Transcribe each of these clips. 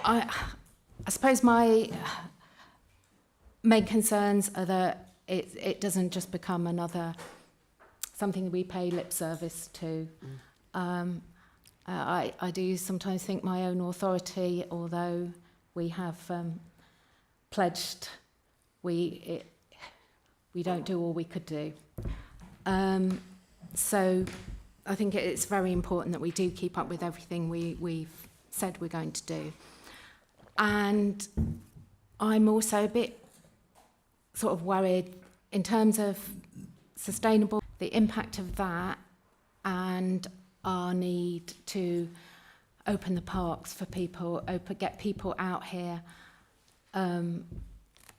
I suppose my main concerns are that it doesn't just become another something we pay lip service to. I do sometimes think my own authority, although we have pledged, we don't do all we could do. So I think it's very important that we do keep up with everything we've said we're going to do. And I'm also a bit sort of worried in terms of sustainable, the impact of that and our need to open the parks for people, get people out here and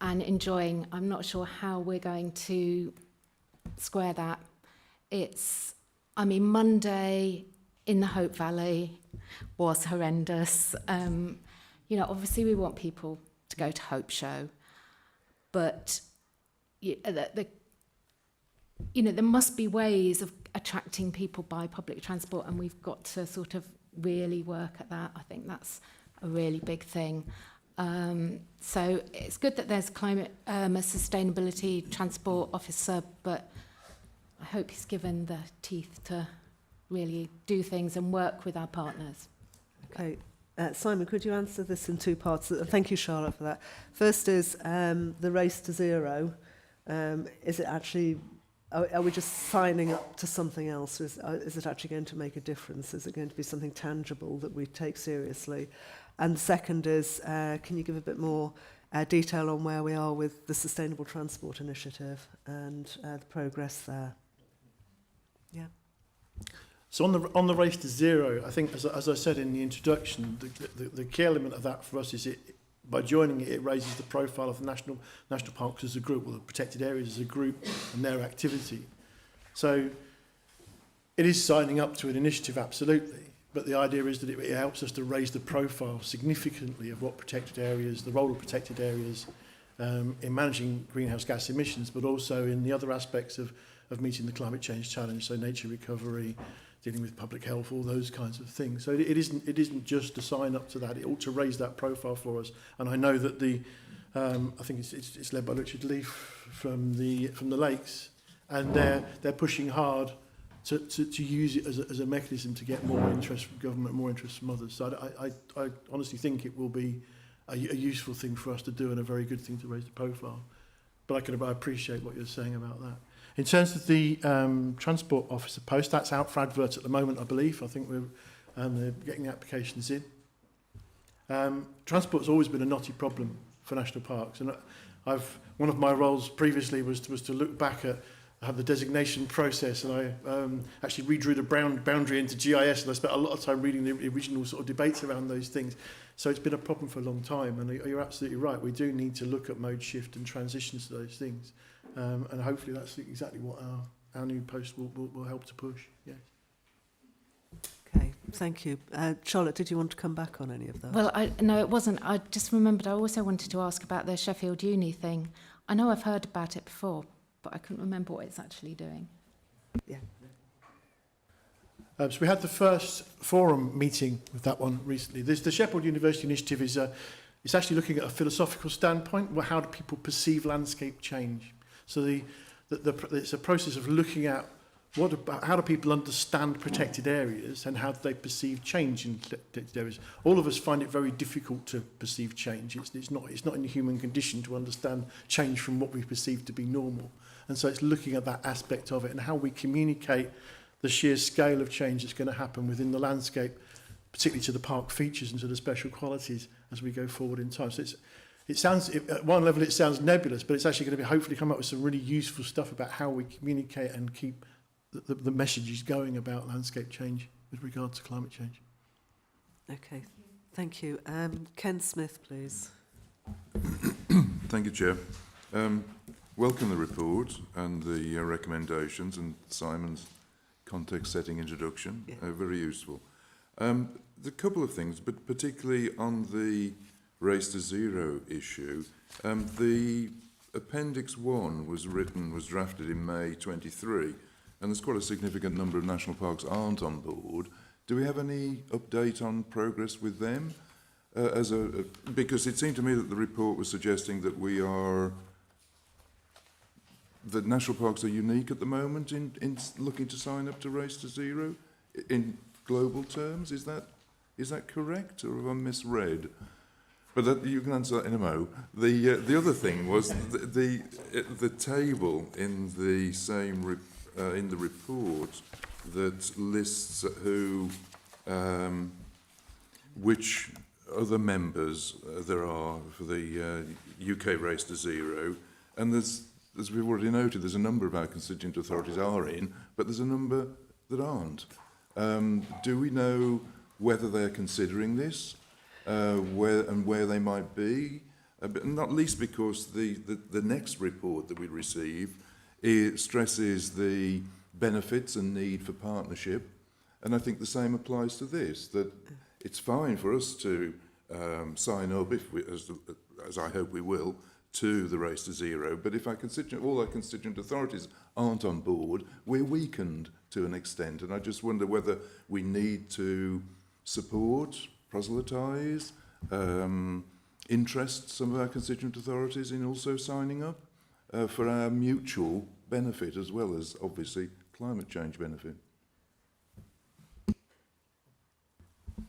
enjoying. I'm not sure how we're going to square that. Monday in the Hope Valley was horrendous. Obviously we want people to go to Hope Show, but there must be ways of attracting people by public transport, and we've got to sort of really work at that. I think that's a really big thing. So it's good that there's a sustainability transport officer, but I hope he's given the teeth to really do things and work with our partners. Okay. Simon, could you answer this in two parts? Thank you, Charlotte, for that. First is the race to zero. Is it actually, are we just signing up to something else? Is it actually going to make a difference? Is it going to be something tangible that we take seriously? And the second is, can you give a bit more detail on where we are with the Sustainable Transport Initiative and the progress there? Yeah. So on the race to zero, I think, as I said in the introduction, the key element of that for us is by joining it raises the profile of the national parks as a group, or the protected areas as a group, and their activity. So it is signing up to an initiative, absolutely, but the idea is that it helps us to raise the profile significantly of what protected areas, the role of protected areas in managing greenhouse gas emissions, but also in the other aspects of meeting the climate change challenge, so nature recovery, dealing with public health, all those kinds of things. So it isn't just to sign up to that. It ought to raise that profile for us. And I know that I think it's led by Richard Leaf from the Lakes, and they're pushing hard to use it as a mechanism to get more interest from government, more interest from others. So I honestly think it will be a useful thing for us to do, and a very good thing to raise the profile. But I appreciate what you're saying about that. In terms of the transport officer post, that's out for advert at the moment, I believe. I think we're getting the applications in. Transport's always been a knotty problem for national parks, and one of my roles previously was to look back at the designation process, and I actually redrew the boundary into GIS, and I spent a lot of time reading the original sort of debates around those things. So it's been a problem for a long time, and you're absolutely right. We do need to look at mode shift and transitions to those things. And hopefully that's exactly what our new post will help to push. Yes. Okay, thank you. Charlotte, did you want to come back on any of that? Well, no, it wasn't. I just remembered I also wanted to ask about the Sheffield Uni thing. I know I've heard about it before, but I couldn't remember what it's actually doing. Yeah. So we had the first forum meeting with that one recently. The Sheffield University Initiative is it's actually looking at a philosophical standpoint. Well, how do people perceive landscape change? So it's a process of looking at how do people understand protected areas, and how do they perceive change in protected areas. All of us find it very difficult to perceive change. It's not in the human condition to understand change from what we perceive to be normal. And so it's looking at that aspect of it and how we communicate the sheer scale of change that's going to happen within the landscape, particularly to the park features and to the special qualities as we go forward in time. So it sounds, at one level it sounds nebulous, but it's actually going to be hopefully come up with some really useful stuff about how we communicate and keep the messages going about landscape change with regard to climate change. Okay, thank you. Ken Smith, please. Thank you, Chair. Welcome the report and the recommendations and Simon's context-setting introduction. Yeah. Very useful. A couple of things, but particularly on the Race to Zero issue. The Appendix 1 was drafted in May 23, and there's quite a significant number of national parks aren't on board. Do we have any update on progress with them? Because it seemed to me that the report was suggesting that that national parks are unique at the moment in looking to sign up to Race to Zero in global terms. Is that correct, or have I misread? But you can answer that in a mo. The other thing was the table in the same in the report that lists which other members there are for the UK Race to Zero, and there's, as we've already noted, there's a number of our constituent authorities are in, but there's a number that aren't. Do we know whether they're considering this, where they might be? But not least because the next report that we receive stresses the benefits and need for partnership, and I think the same applies to this, that it's fine for us to sign up, if we, as I hope we will, to the Race to Zero, but if all our constituent authorities aren't on board, we're weakened to an extent, and I just wonder whether we need to support, proselytise, interest some of our constituent authorities in also signing up for our mutual benefit, as well as, obviously, climate change benefit.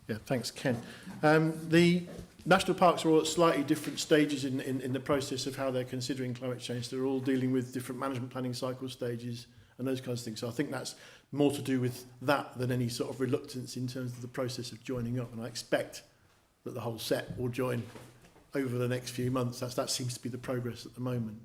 Yeah, thanks, Ken. The national parks are all at slightly different stages in the process of how they're considering climate change. They're all dealing with different management planning cycle stages and those kinds of things. So I think that's more to do with that than any sort of reluctance in terms of the process of joining up. And I expect that the whole set will join over the next few months. That seems to be the progress at the moment.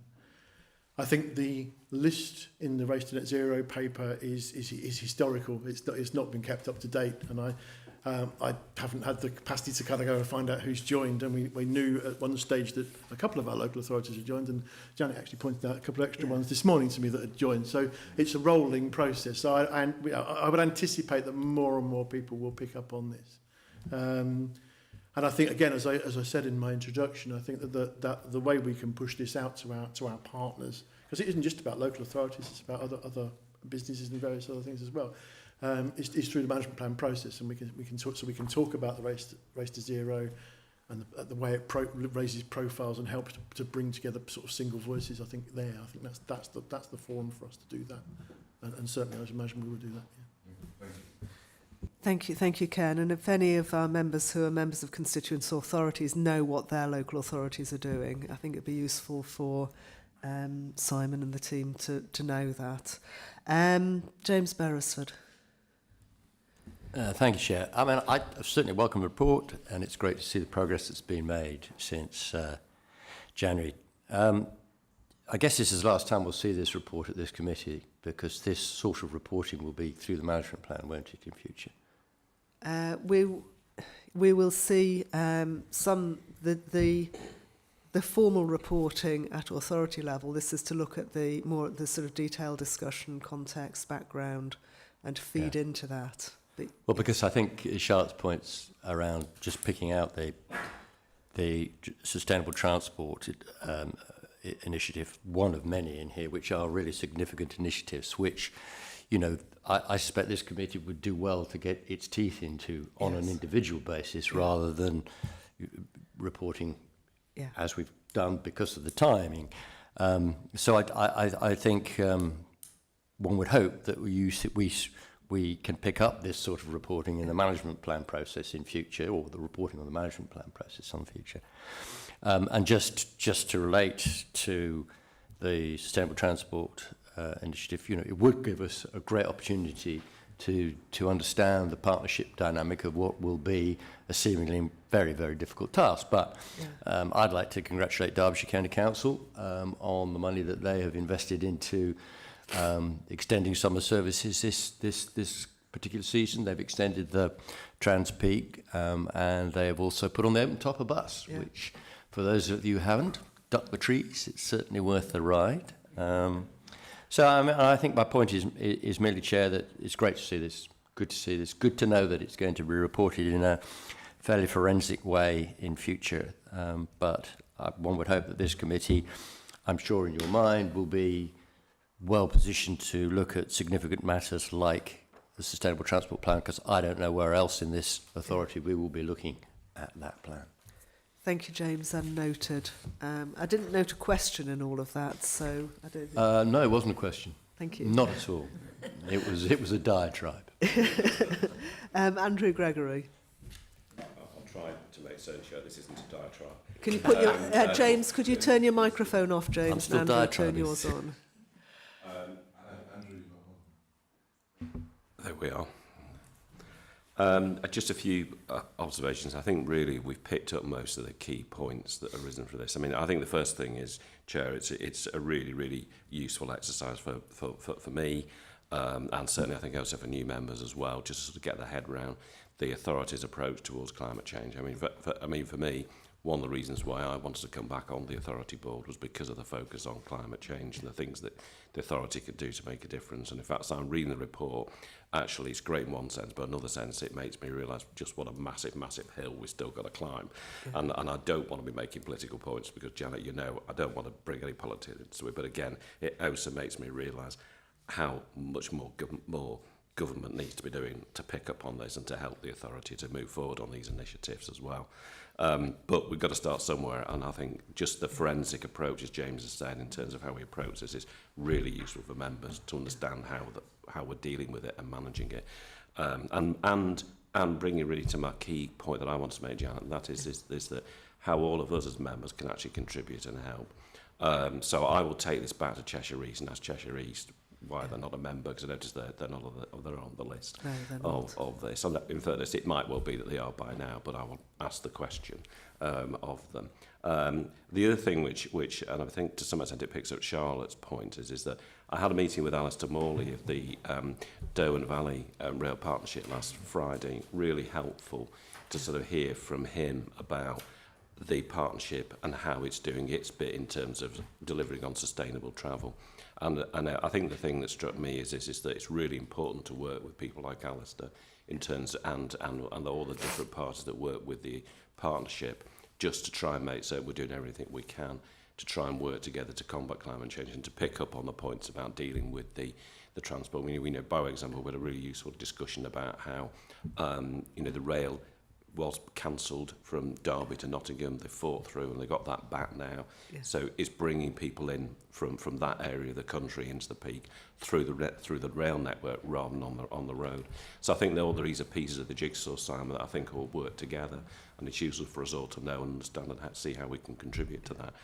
I think the list in the Race to Net Zero paper is historical. It's not been kept up to date, and I haven't had the capacity to kind of go and find out who's joined, and we knew at one stage that a couple of our local authorities had joined, and Janet actually pointed out a couple of extra ones this morning to me that had joined. So it's a rolling process. So I would anticipate that more and more people will pick up on this. And I think, again, as I said in my introduction, I think that the way we can push this out to our partners, because it isn't just about local authorities, it's about other businesses and various other things as well, is through the management plan process, and we can talk about the race to zero and the way it raises profiles and helps to bring together sort of single voices. I think that's the forum for us to do that, and certainly I imagine we will do that. Yeah. Thank you, Ken. And if any of our members who are members of constituent authorities know what their local authorities are doing, I think it'd be useful for Simon and the team to know that. James Beresford. Thank you, Chair. I mean, I certainly welcome the report, and it's great to see the progress that's been made since January. I guess this is the last time we'll see this report at this committee, because this sort of reporting will be through the management plan, won't it, in future? We will see the formal reporting at authority level. This is to look at the sort of detailed discussion, context, background, and feed into that. Well, because I think Charlotte's points around just picking out the sustainable transport initiative, one of many in here, which are really significant initiatives, which, you know, I suspect this committee would do well to get its teeth into on an individual basis, rather than reporting as we've done because of the timing. So I think one would hope that we can pick up this sort of reporting in the management plan process in future, or the reporting on the management plan process in future. And just to relate to the sustainable transport initiative, you know, it would give us a great opportunity to understand the partnership dynamic of what will be a seemingly very, very difficult task. But I'd like to congratulate Derbyshire County Council on the money that they have invested into extending summer services this particular season. They've extended the Transpeak, and they have also put on the Open Topper bus, which, for those of you who haven't, duck the trees, it's certainly worth the ride. So I think my point is merely, Chair, that it's great to see this, good to see this, good to know that it's going to be reported in a fairly forensic way in future. But one would hope that this committee, I'm sure in your mind, will be well positioned to look at significant matters like the Sustainable Transport Plan, because I don't know where else in this authority we will be looking at that plan. Thank you, James, and noted. I didn't note a question in all of that, so I don't think... No, it wasn't a question. Thank you. Not at all. It was a diatribe. Andrew Gregory. I'll try to make certain sure this isn't a diatribe. Can you put your... James, could you turn your microphone off, James? I'm still and Andrew, diatribing. turn yours on. There we are. Just a few observations. I think really we've picked up most of the key points that have arisen from this. I mean, I think the first thing is, Chair, it's a really, really useful exercise for me, and certainly I think also for new members as well, just to sort of get their head around the authority's approach towards climate change. I mean, for me, one of the reasons why I wanted to come back on the authority board was because of the focus on climate change and the things that the authority could do to make a difference. And in fact, as I'm reading the report, actually it's great in one sense, but in another sense it makes me realise just what a massive, massive hill we've still got to climb. Yeah. And I don't want to be making political points because, Janet, you know, I don't want to bring any politics into it. But again, it also makes me realise how much more government needs to be doing to pick up on this and to help the authority to move forward on these initiatives as well. But we've got to start somewhere, and I think just the forensic approach, as James has said, in terms of how we approach this is really useful for members to understand how we're dealing with it and managing it. And bringing really to my key point that I want to make, Janet, and that is that how all of us as members can actually contribute and help. So I will take this back to Cheshire East and ask Cheshire East why they're not a member, because I noticed they're not they're on the list of this. And in fairness, it might well be that they are by now, but I will ask the question of them. The other thing which, and I think to some extent it picks up Charlotte's point, is that I had a meeting with Alistair Morley of the Derwent Valley Rail Partnership last Friday. Really helpful to sort of hear from him about the partnership and how it's doing its bit in terms of delivering on sustainable travel. And I think the thing that struck me is that it's really important to work with people like Alistair in terms and all the different parties that work with the partnership, just to try and make certain we're doing everything we can to try and work together to combat climate change and to pick up on the points about dealing with the transport. We know, by example, we had a really useful discussion about how the rail was cancelled from Derby to Nottingham. They fought through and they got that back now. Yeah. So it's bringing people in from that area of the country into the peak through the rail network rather than on the road. So I think all these are pieces of the jigsaw, Simon, that I think all work together, and it's useful for us all to know and understand and see how we can contribute to that.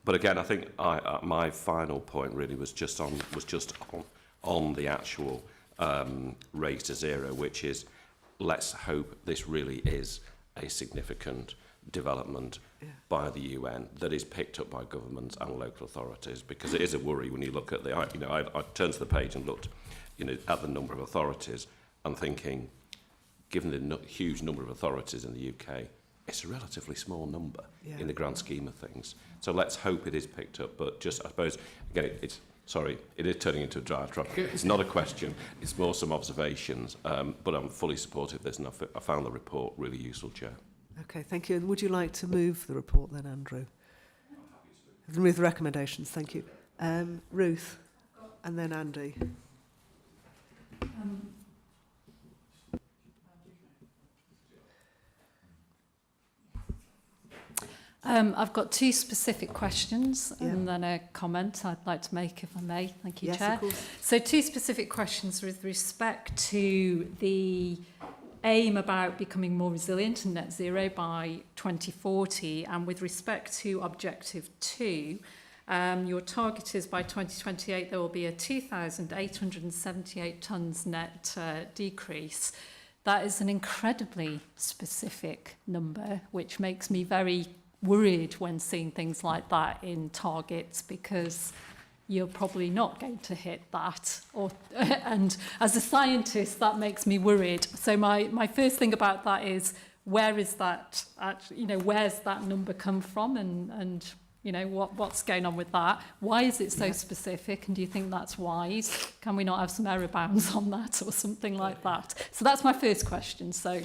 But again, I think my final point really was just on the actual race to zero, which is, let's hope this really is a significant development by the UN that is picked up by governments and local authorities, because it is a worry when you look at I turned to the page and looked, at the number of authorities and thinking, given the huge number of authorities in the UK, it's a relatively small number in the grand scheme of things. So let's hope it is picked up. But just, I suppose, again, it is turning into a diatribe. It's not a question, it's more some observations, but I'm fully supportive of this, and I found the report really useful, Chair. Okay, thank you. And would you like to move the report then, Andrew? With recommendations, thank you. Ruth, and then Andy. I've got two specific questions and then a comment I'd like to make, if I may. Thank you, Chair. Of course. So two specific questions with respect to the aim about becoming more resilient and net zero by 2040, and with respect to Objective 2, your target is by 2028 there will be a 2,878 tonnes net decrease. That is an incredibly specific number, which makes me very worried when seeing things like that in targets, because you're probably not going to hit that, and as a scientist that makes me worried. So my first thing about that is, where is that actually, where's that number come from, and what's going on with that? Why is it so specific, and do you think that's wise? Can we not have some error bounds on that or something like that? So that's my first question. So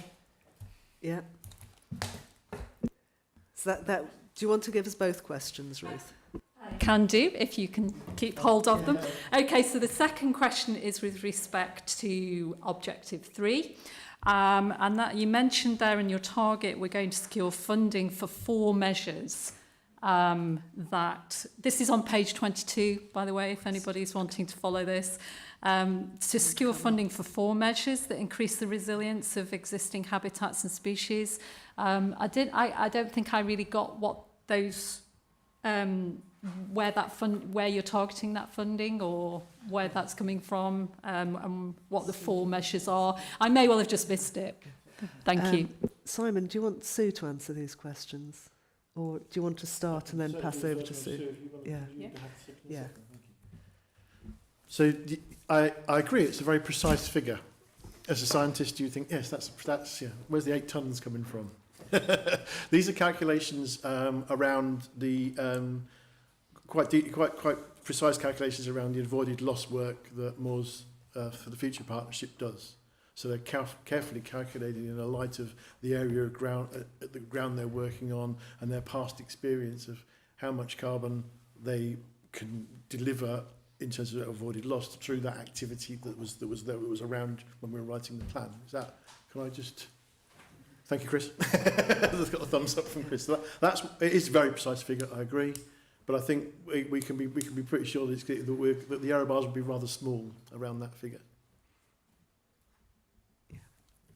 So that do you want to give us both questions, Ruth? can do if you can keep hold of them. Okay, so the second question is with respect to Objective 3. And that you mentioned there in your target, we're going to secure funding for 4 measures. That this is on page 22, by the way, if anybody's wanting to follow this. To secure funding for 4 measures that increase the resilience of existing habitats and species. I don't think I really got what those, where you're targeting that funding or where that's coming from, and what the 4 measures are. I may well have just missed it. Thank you. Simon, do you want Sue to answer these questions? Or do you want to start and then pass over to Sue? Yeah. So I agree, it's a very precise figure. As a scientist, you think, yes, that's yeah. Where's the 8 tons coming from? These are calculations around the quite precise calculations around the avoided loss work that Moors for the Future Partnership does. So they're carefully calculated in the light of the area of ground, the ground they're working on, and their past experience of how much carbon they can deliver in terms of avoided loss through that activity that was around when we were writing the plan. Is that? Can I just? Thank you, Chris. That's got a thumbs up from Chris. So it is a very precise figure. I agree, but I think we can be pretty sure that the error bars will be rather small around that figure.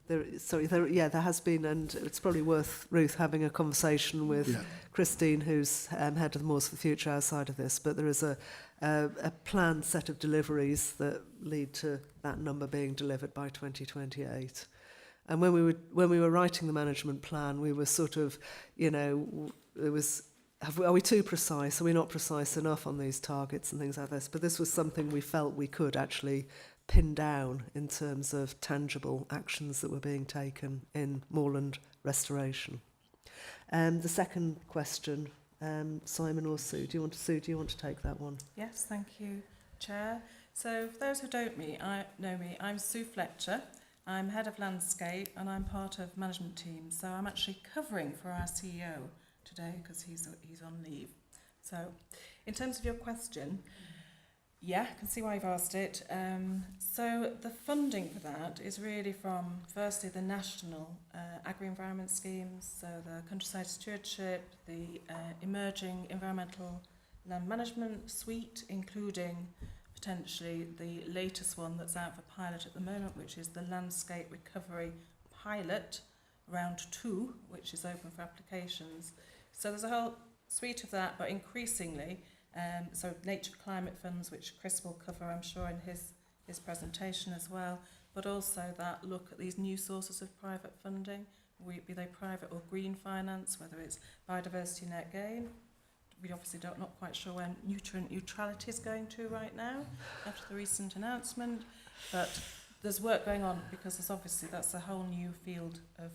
There has been, and it's probably worth Ruth having a conversation with Christine, who's head of the Moors for the Future outside of this, but there is a planned set of deliveries that lead to that number being delivered by 2028. And when we were writing the management plan, we were sort of, are we too precise? Are we not precise enough on these targets and things like this? But this was something we felt we could actually pin down in terms of tangible actions that were being taken in moorland restoration. The second question, Simon or Sue, do you want to take that one? Yes, thank you, Chair. So for those who don't know me, I'm Sue Fletcher. I'm Head of Landscape and I'm part of management team. So I'm actually covering for our CEO today because he's on leave. So in terms of your question, yeah, I can see why you've asked it. So the funding for that is really from, firstly, the national agri-environment schemes, so the countryside stewardship, the emerging environmental land management suite, including potentially the latest one that's out for pilot at the moment, which is the Landscape Recovery Pilot Round 2, which is open for applications. So there's a whole suite of that, but increasingly, so nature climate funds, which Chris will cover, I'm sure, in his presentation as well, but also that look at these new sources of private funding, be they private or green finance, whether it's biodiversity net gain. We obviously not quite sure where nutrient neutrality is going to right now after the recent announcement, but there's work going on because that's a whole new field of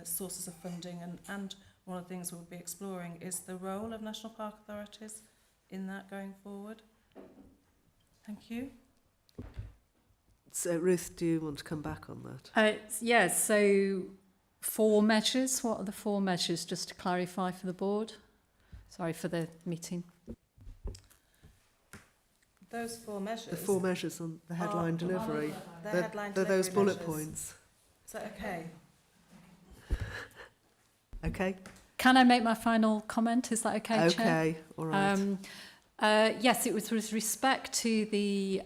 sources of funding, and one of the things we'll be exploring is the role of national park authorities in that going forward. Thank you. So Ruth, do you want to come back on that? Yes, so 4 measures. What are the 4 measures, just to clarify for the board? Sorry for the meeting. Those 4 measures. The 4 measures on the headline delivery. The headline they're those delivery bullet measures. points. Is that okay? Okay. Can I make my final comment? Is that okay, Chair? Okay, all right. Yes, it was with respect to the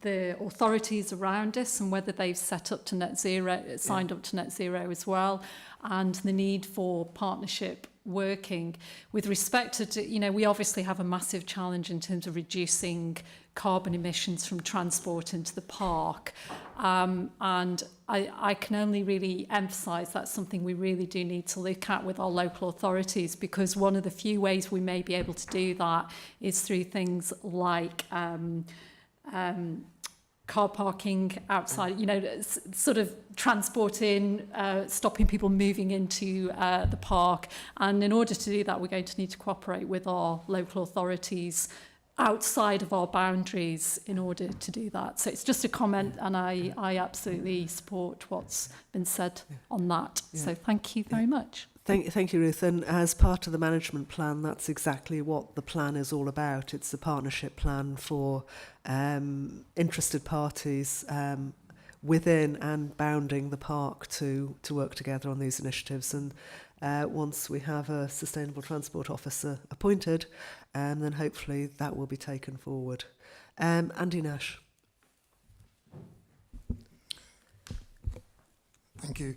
authorities around us and whether they've set up to net zero, signed up to net zero as well, and the need for partnership working. With respect to, we obviously have a massive challenge in terms of reducing carbon emissions from transport into the park. And I can only really emphasise that's something we really do need to look at with our local authorities, because one of the few ways we may be able to do that is through things like car parking outside, sort of transporting, stopping people moving into the park. And in order to do that, we're going to need to cooperate with our local authorities outside of our boundaries in order to do that. So it's just a comment, and I absolutely support what's been said on that. So thank you very much. Thank you, Ruth. And as part of the management plan, that's exactly what the plan is all about. It's a partnership plan for interested parties within and bounding the park to work together on these initiatives. And once we have a sustainable transport officer appointed, then hopefully that will be taken forward. Andy Nash. Thank you.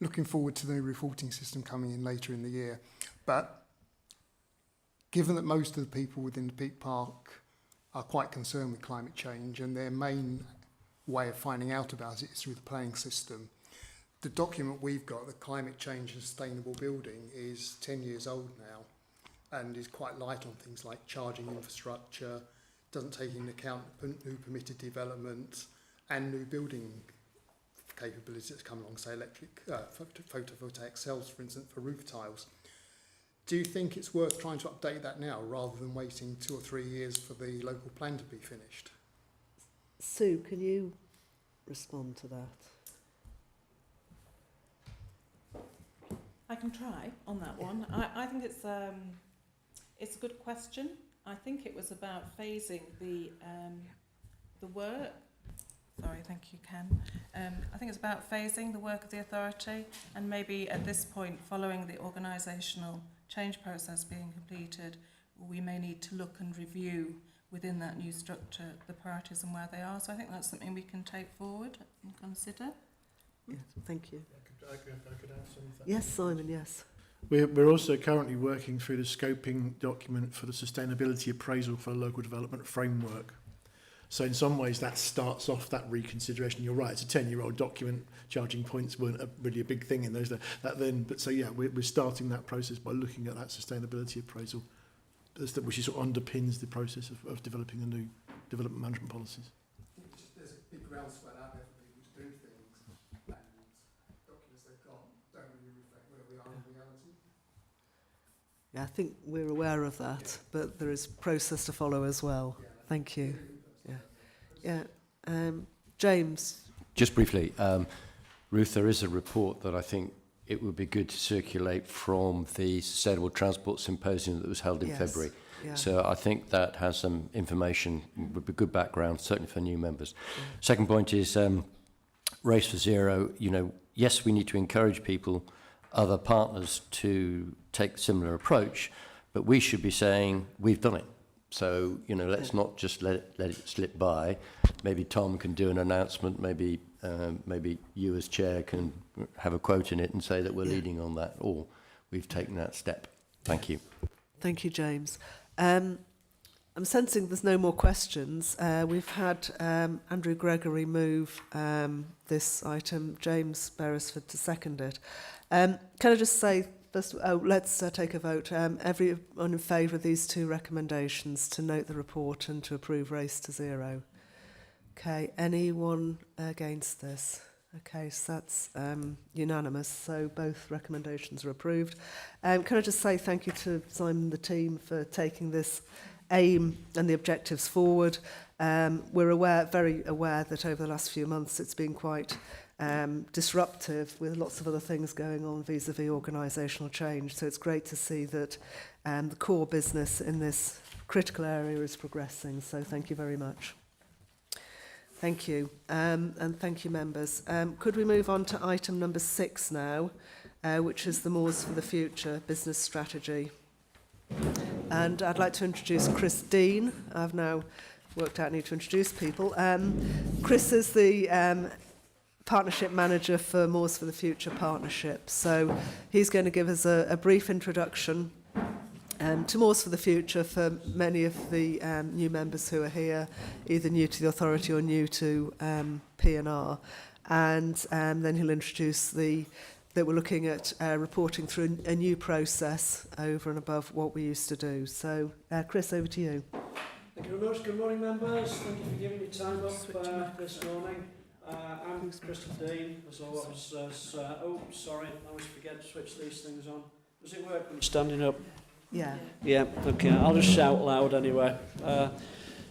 Looking forward to the reporting system coming in later in the year. But given that most of the people within the Peak Park are quite concerned with climate change and their main way of finding out about it is through the planning system, the document we've got, the Climate Change and Sustainable Building, is 10 years old now and is quite light on things like charging infrastructure, doesn't take into account new permitted development and new building capabilities that come along, say electric photovoltaic cells, for instance, for roof tiles. Do you think it's worth trying to update that now rather than waiting 2 or 3 years for the local plan to be finished? Sue, can you respond to that? I can try on that one. I think it's a good question. I think it was about phasing the work. Sorry, thank you, Ken. I think it's about phasing the work of the authority, and maybe at this point, following the organisational change process being completed, we may need to look and review within that new structure the priorities and where they are. So I think that's something we can take forward and consider. Yeah, thank you. I could add something. Yes, Simon, yes. We're also currently working through the scoping document for the sustainability appraisal for a local development framework. So in some ways that starts off that reconsideration. You're right, it's a 10-year-old document. Charging points weren't really a big thing in those days. But so yeah, we're starting that process by looking at that sustainability appraisal, which is sort of underpins the process of developing the new development management policies. There's a big groundswell out there for people to do things, and documents they've got don't really reflect where we are in reality. Yeah, I think we're aware of that, but there is process to follow as well. Thank you. Yeah. James. Just briefly, Ruth, there is a report that I think it would be good to circulate from the Sustainable Transport Symposium that was held in February. Yeah. So I think that has some information, would be good background, certainly for new members. Yeah. Second point is Race for Zero. You know, yes, we need to encourage people, other partners, to take a similar approach, but we should be saying we've done it. So, you know, let's not just let it slip by. Maybe Tom can do an announcement. Maybe you as chair can have a quote in it and say that we're leading on that, or we've taken that step. Thank you. Thank you, James. I'm sensing there's no more questions. We've had Andrew Gregory move this item, James Beresford to second it. Can I just say, let's take a vote. Everyone in favour of these two recommendations, to note the report and to approve Race to Zero. Okay, anyone against this? Okay, so that's unanimous, so both recommendations are approved. Can I just say thank you to Simon and the team for taking this aim and the objectives forward. We're very aware that over the last few months it's been quite disruptive with lots of other things going on vis-a-vis organisational change. So it's great to see that the core business in this critical area is progressing. So thank you very much. Thank you. And thank you, members. Could we move on to item number 6 now, which is the Moors for the Future business strategy. And I'd like to introduce Chris Dean. I've now worked out I need to introduce people. Chris is the Partnership Manager for Moors for the Future Partnership. So he's going to give us a brief introduction to Moors for the Future for many of the new members who are here, either new to the authority or new to P&R. And then he'll introduce that we're looking at reporting through a new process over and above what we used to do. So, Chris, over to you. Thank you very much. Good morning, members. Thank you for giving me time up this morning. I'm Christopher Dean, as always. I always forget to switch these things on. Does it work when you're standing up? Yeah. Yeah, okay. I'll just shout loud anyway.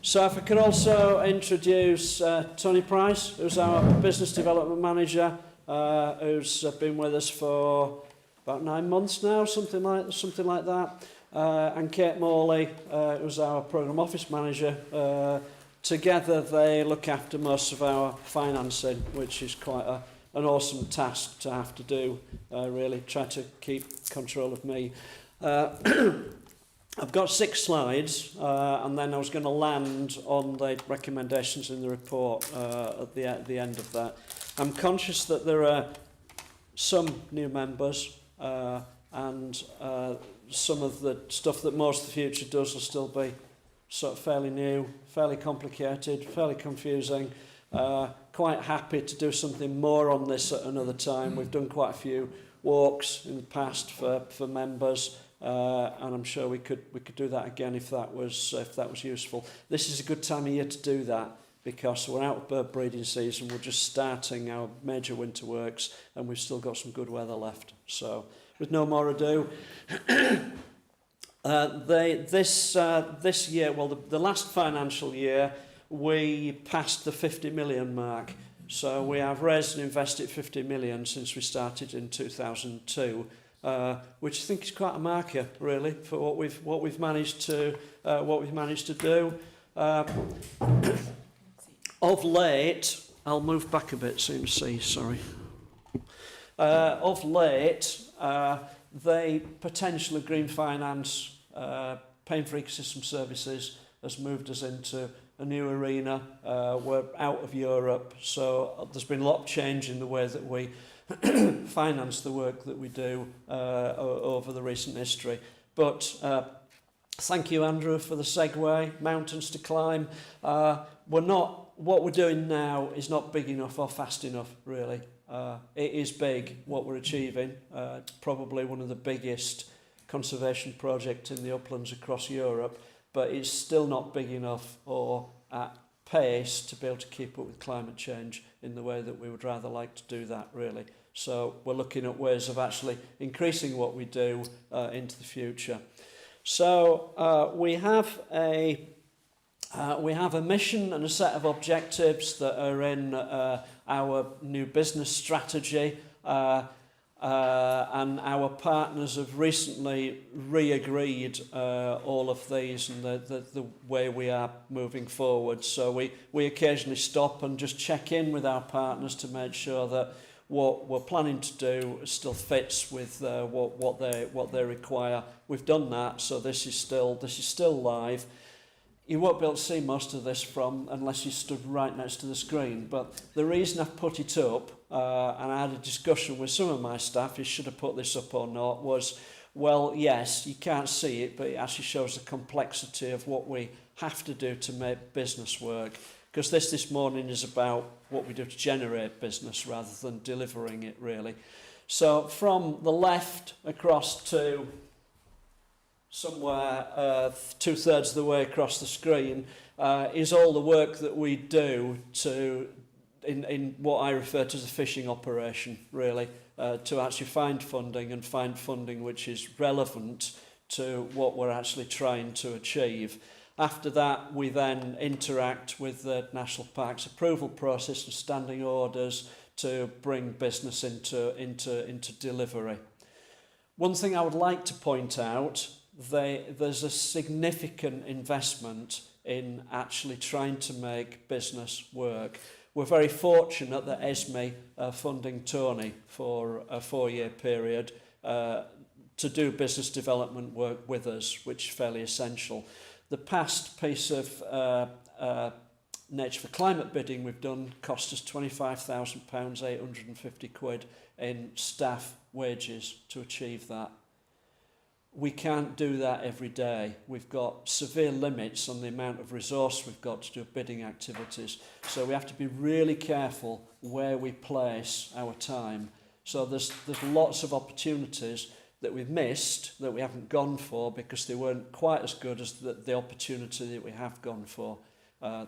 So if I could also introduce Tony Price, who's our Business Development Manager, who's been with us for about 9 months now, something like that. And Kate Morley, who's our programme office manager. Together they look after most of our financing, which is quite an awesome task to have to do, really, try to keep control of me. I've got 6 slides, and then I was going to land on the recommendations in the report at the end of that. I'm conscious that there are some new members, and some of the stuff that Most of the Future does will still be sort of fairly new, fairly complicated, fairly confusing. Quite happy to do something more on this at another time. We've done quite a few walks in the past for members, and I'm sure we could do that again if that was useful. This is a good time of year to do that, because we're out of bird breeding season. We're just starting our major winter works, and we've still got some good weather left. So, with no more ado, this year, well, the last financial year, we passed the 50 million mark. So we have raised and invested 50 million since we started in 2002, which I think is quite a marker, really, for what we've managed to do. Of late, I'll move back a bit so you can see. Sorry. Of late, the potential of green finance, paying for ecosystem services, has moved us into a new arena. We're out of Europe, so there's been a lot of change in the way that we finance the work that we do over the recent history. But thank you, Andrew, for the segue. Mountains to climb. What we're doing now is not big enough or fast enough, really. It is big, what we're achieving. Probably one of the biggest conservation projects in the uplands across Europe, but it's still not big enough or at pace to be able to keep up with climate change in the way that we would rather like to do that, really. So we're looking at ways of actually increasing what we do into the future. So we have a mission and a set of objectives that are in our new business strategy, and our partners have recently re-agreed all of these and the way we are moving forward. So we occasionally stop and just check in with our partners to make sure that what we're planning to do still fits with what they require. We've done that, so this is still live. You won't be able to see most of this unless you stood right next to the screen. But the reason I've put it up, and I had a discussion with some of my staff, you should have put this up or not, was, well, yes, you can't see it, but it actually shows the complexity of what we have to do to make business work. Because this morning is about what we do to generate business rather than delivering it, really. So from the left across to somewhere 2/3 of the way across the screen is all the work that we do in what I refer to as a fishing operation, really, to actually find funding which is relevant to what we're actually trying to achieve. After that, we then interact with the National Parks approval process and standing orders to bring business into delivery. One thing I would like to point out, there's a significant investment in actually trying to make business work. We're very fortunate that ESME are funding Tony for a 4-year period to do business development work with us, which is fairly essential. The past piece of Nature for Climate bidding we've done cost us £25,000, 850 quid in staff wages to achieve that. We can't do that every day. We've got severe limits on the amount of resource we've got to do bidding activities. So we have to be really careful where we place our time. So there's lots of opportunities that we've missed, that we haven't gone for because they weren't quite as good as the opportunity that we have gone for.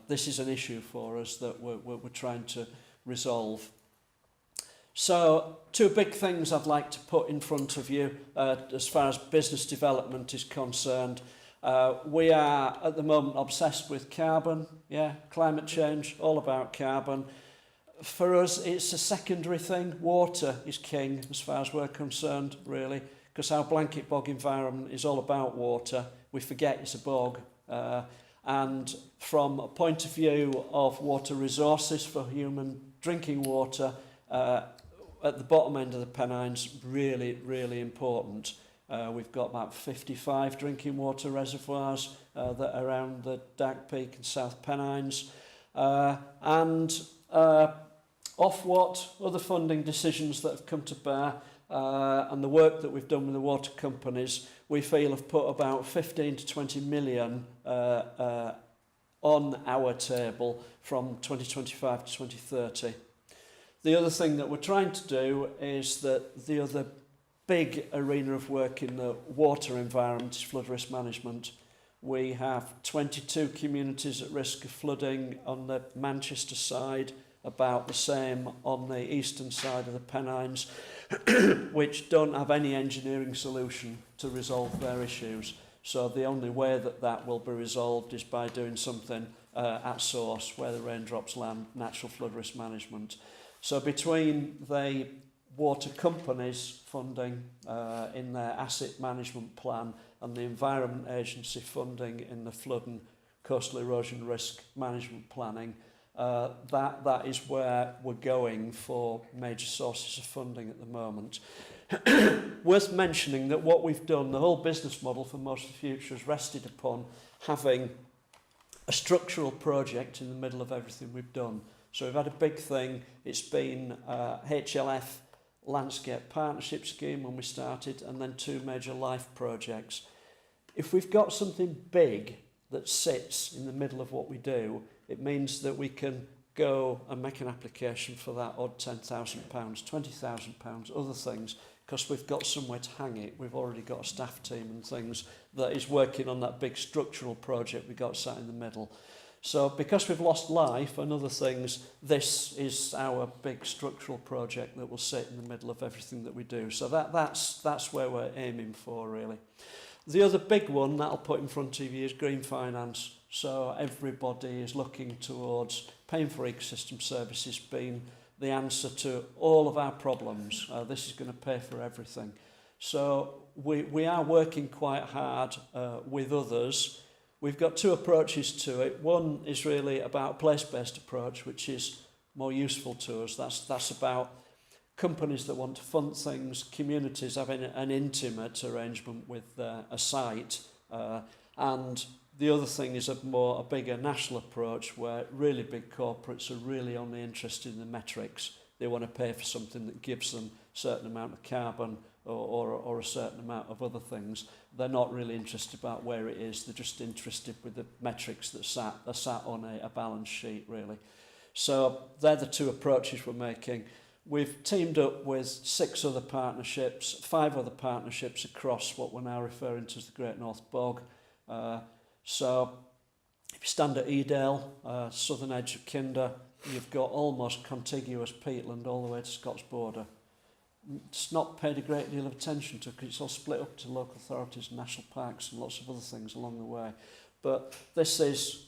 This is an issue for us that we're trying to resolve. So, 2 big things I'd like to put in front of you as far as business development is concerned. We are, at the moment, obsessed with carbon, climate change, all about carbon. for us, it's a secondary thing. Water is king as far as we're concerned, really, because our blanket bog environment is all about water. We forget it's a bog. And from a point of view of water resources for human drinking water, at the bottom end of the Pennines, really, really important. We've got about 55 drinking water reservoirs that are around the Dark Peak and South Pennines. Ofwat, other funding decisions that have come to bear, and the work that we've done with the water companies, we feel have put about 15 to 20 million on our table from 2025 to 2030. The other thing that we're trying to do is that the other big arena of work in the water environment is flood risk management. We have 22 communities at risk of flooding on the Manchester side, about the same on the eastern side of the Pennines, which don't have any engineering solution to resolve their issues. So the only way that that will be resolved is by doing something at source, where the raindrops land, natural flood risk management. So between the water companies funding in their asset management plan and the Environment Agency funding in the flood and coastal erosion risk management planning, that is where we're going for major sources of funding at the moment. Worth mentioning that what we've done, the whole business model for Most of the Future has rested upon having a structural project in the middle of everything we've done. So we've had a big thing. It's been HLF Landscape Partnership Scheme when we started, and then 2 major life projects. If we've got something big that sits in the middle of what we do, it means that we can go and make an application for that odd £10,000, £20,000, other things, because we've got somewhere to hang it. We've already got a staff team and things that is working on that big structural project we got sat in the middle. So because we've lost life and other things, this is our big structural project that will sit in the middle of everything that we do. So that's where we're aiming for, really. The other big one that I'll put in front of you is green finance. So everybody is looking towards paying for ecosystem services being the answer to all of our problems. This is going to pay for everything. So we are working quite hard with others. We've got 2 approaches to it. One is really about a place-based approach, which is more useful to us. That's about companies that want to fund things, communities having an intimate arrangement with a site. And the other thing is a bigger national approach, where really big corporates are really only interested in the metrics. They want to pay for something that gives them a certain amount of carbon or a certain amount of other things. They're not really interested about where it is. They're just interested with the metrics that are sat on a balance sheet, really. So they're the 2 approaches we're making. We've teamed up with 6 other partnerships, 5 other partnerships across what we're now referring to as the Great North Bog. So if you stand at Edale, southern edge of Kinder, you've got almost contiguous peatland all the way to Scots border. It's not paid a great deal of attention to because it's all split up to local authorities and national parks and lots of other things along the way. But this is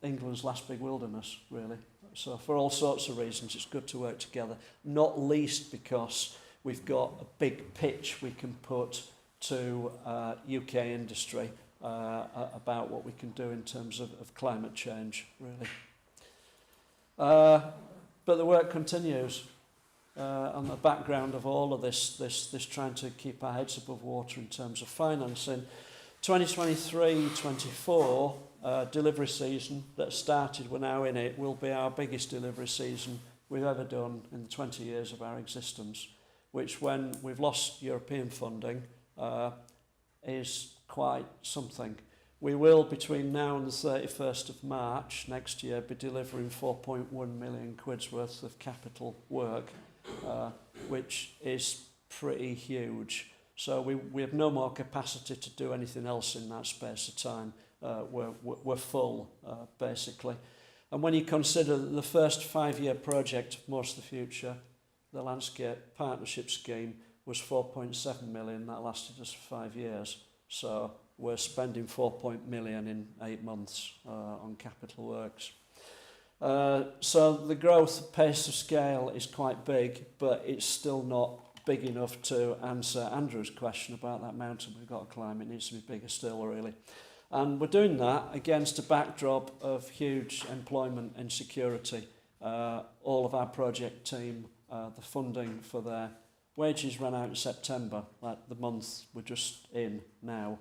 England's last big wilderness, really. So for all sorts of reasons, it's good to work together, not least because we've got a big pitch we can put to UK industry about what we can do in terms of climate change, really. But the work continues. On the background of all of this trying to keep our heads above water in terms of financing. 2023-24 delivery season that started, we're now in it, will be our biggest delivery season we've ever done in the 20 years of our existence, which when we've lost European funding is quite something. We will, between now and the 31st of March next year, be delivering 4.1 million quid's worth of capital work, which is pretty huge. So we have no more capacity to do anything else in that space of time. We're full, basically. And when you consider that the first 5-year project of Most of the Future, the Landscape Partnership Scheme, was 4.7 million. That lasted us for 5 years. So we're spending 4 million in 8 months on capital works. So the growth pace of scale is quite big, but it's still not big enough to answer Andrew's question about that mountain we've got to climb. It needs to be bigger still, really. And we're doing that against a backdrop of huge employment insecurity. All of our project team, the funding for their wages ran out in September, like the month we're just in now.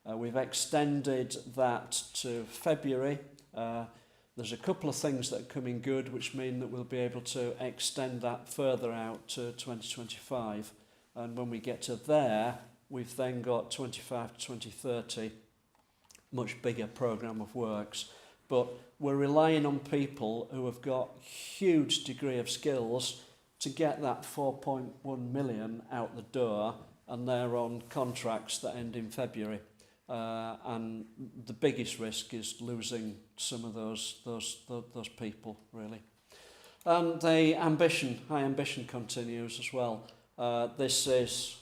We've extended that to February. There's a couple of things that are coming good, which mean that we'll be able to extend that further out to 2025. And when we get to there, we've then got 25 to 2030, much bigger programme of works. But we're relying on people who have got huge degree of skills to get that 4.1 million out the door, and they're on contracts that end in February. And the biggest risk is losing some of those people, really. And the high ambition continues as well. This is,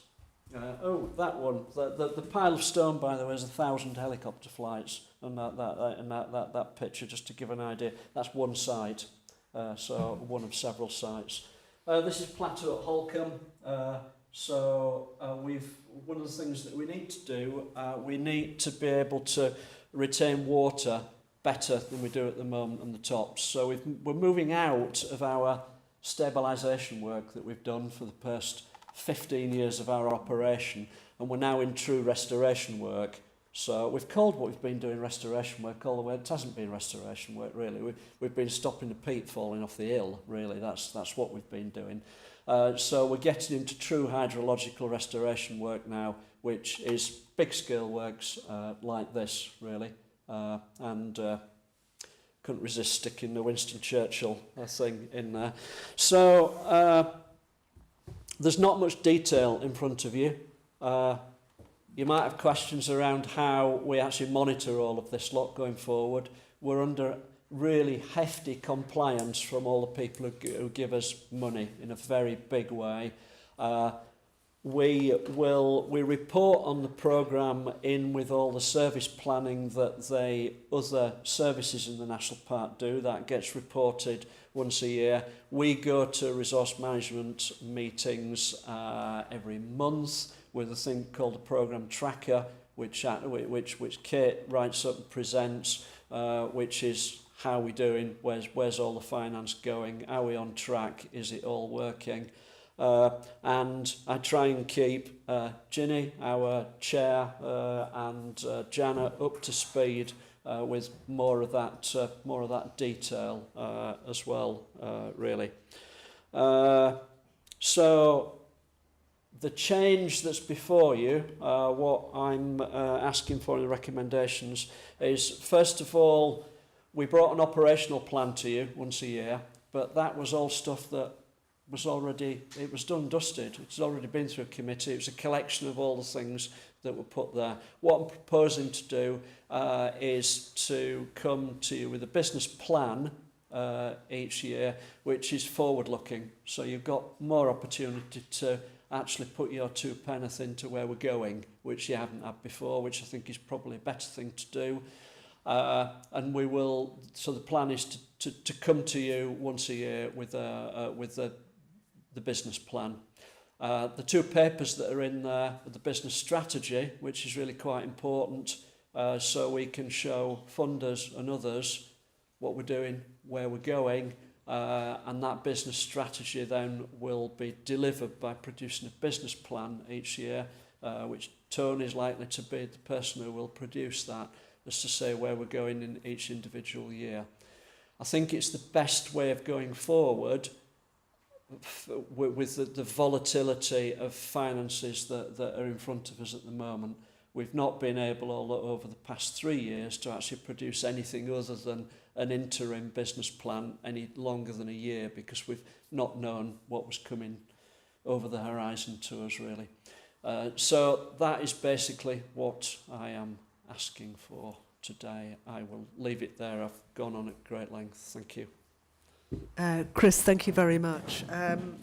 that one. The pile of stone, by the way, is 1,000 helicopter flights, and that picture, just to give an idea, that's one site, so one of several sites. This is Plateau at Holcombe. One of the things that we need to do, we need to be able to retain water better than we do at the moment on the tops. So we're moving out of our stabilisation work that we've done for the past 15 years of our operation, and we're now in true restoration work. So we've called what we've been doing restoration work all the way. It hasn't been restoration work, really. We've been stopping the peat falling off the hill, really. That's what we've been doing. So we're getting into true hydrological restoration work now, which is big scale works like this, really. Couldn't resist sticking the Winston Churchill thing in there. So there's not much detail in front of you. You might have questions around how we actually monitor all of this lot going forward. We're under really hefty compliance from all the people who give us money in a very big way. We report on the programme in with all the service planning that the other services in the National Park do. That gets reported once a year. We go to resource management meetings every month with a thing called a programme tracker, which Kate writes up and presents, which is how we doing, where's all the finance going, are we on track, is it all working? And I try and keep Ginny, our chair, and Janet up to speed with more of that detail as well, really. So the change that's before you, what I'm asking for in the recommendations is, first of all, we brought an operational plan to you once a year, but that was all stuff that was already, it was done and dusted. It's already been through a committee. It was a collection of all the things that were put there. What I'm proposing to do is to come to you with a business plan each year, which is forward-looking. So you've got more opportunity to actually put your two penneth into where we're going, which you haven't had before, which I think is probably a better thing to do. And we will, so the plan is to come to you once a year with the business plan. The two papers that are in there are the business strategy, which is really quite important, so we can show funders and others what we're doing, where we're going, and that business strategy then will be delivered by producing a business plan each year, which Tony is likely to be the person who will produce that, as to say where we're going in each individual year. I think it's the best way of going forward with the volatility of finances that are in front of us at the moment. We've not been able all over the past 3 years to actually produce anything other than an interim business plan any longer than a year, because we've not known what was coming over the horizon to us, really. So that is basically what I am asking for today. I will leave it there. I've gone on at great length. Thank you. Chris, thank you very much.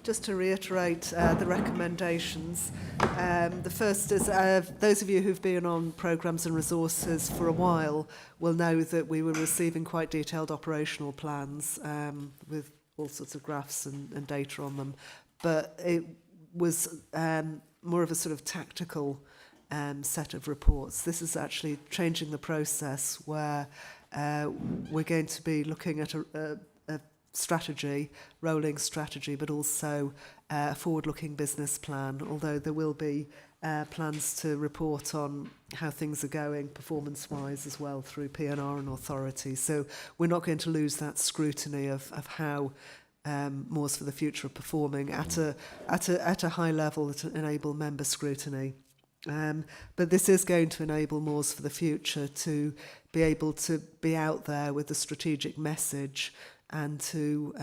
Just to reiterate the recommendations, the first is those of you who've been on programmes and resources for a while will know that we were receiving quite detailed operational plans with all sorts of graphs and data on them, but it was more of a sort of tactical set of reports. This is actually changing the process where we're going to be looking at a strategy, rolling strategy, but also a forward-looking business plan, although there will be plans to report on how things are going performance-wise as well through PNR and authority. So we're not going to lose that scrutiny of how Moors for the Future are performing at a high level to enable member scrutiny. But this is going to enable Moors for the Future to be able to be out there with a strategic message and to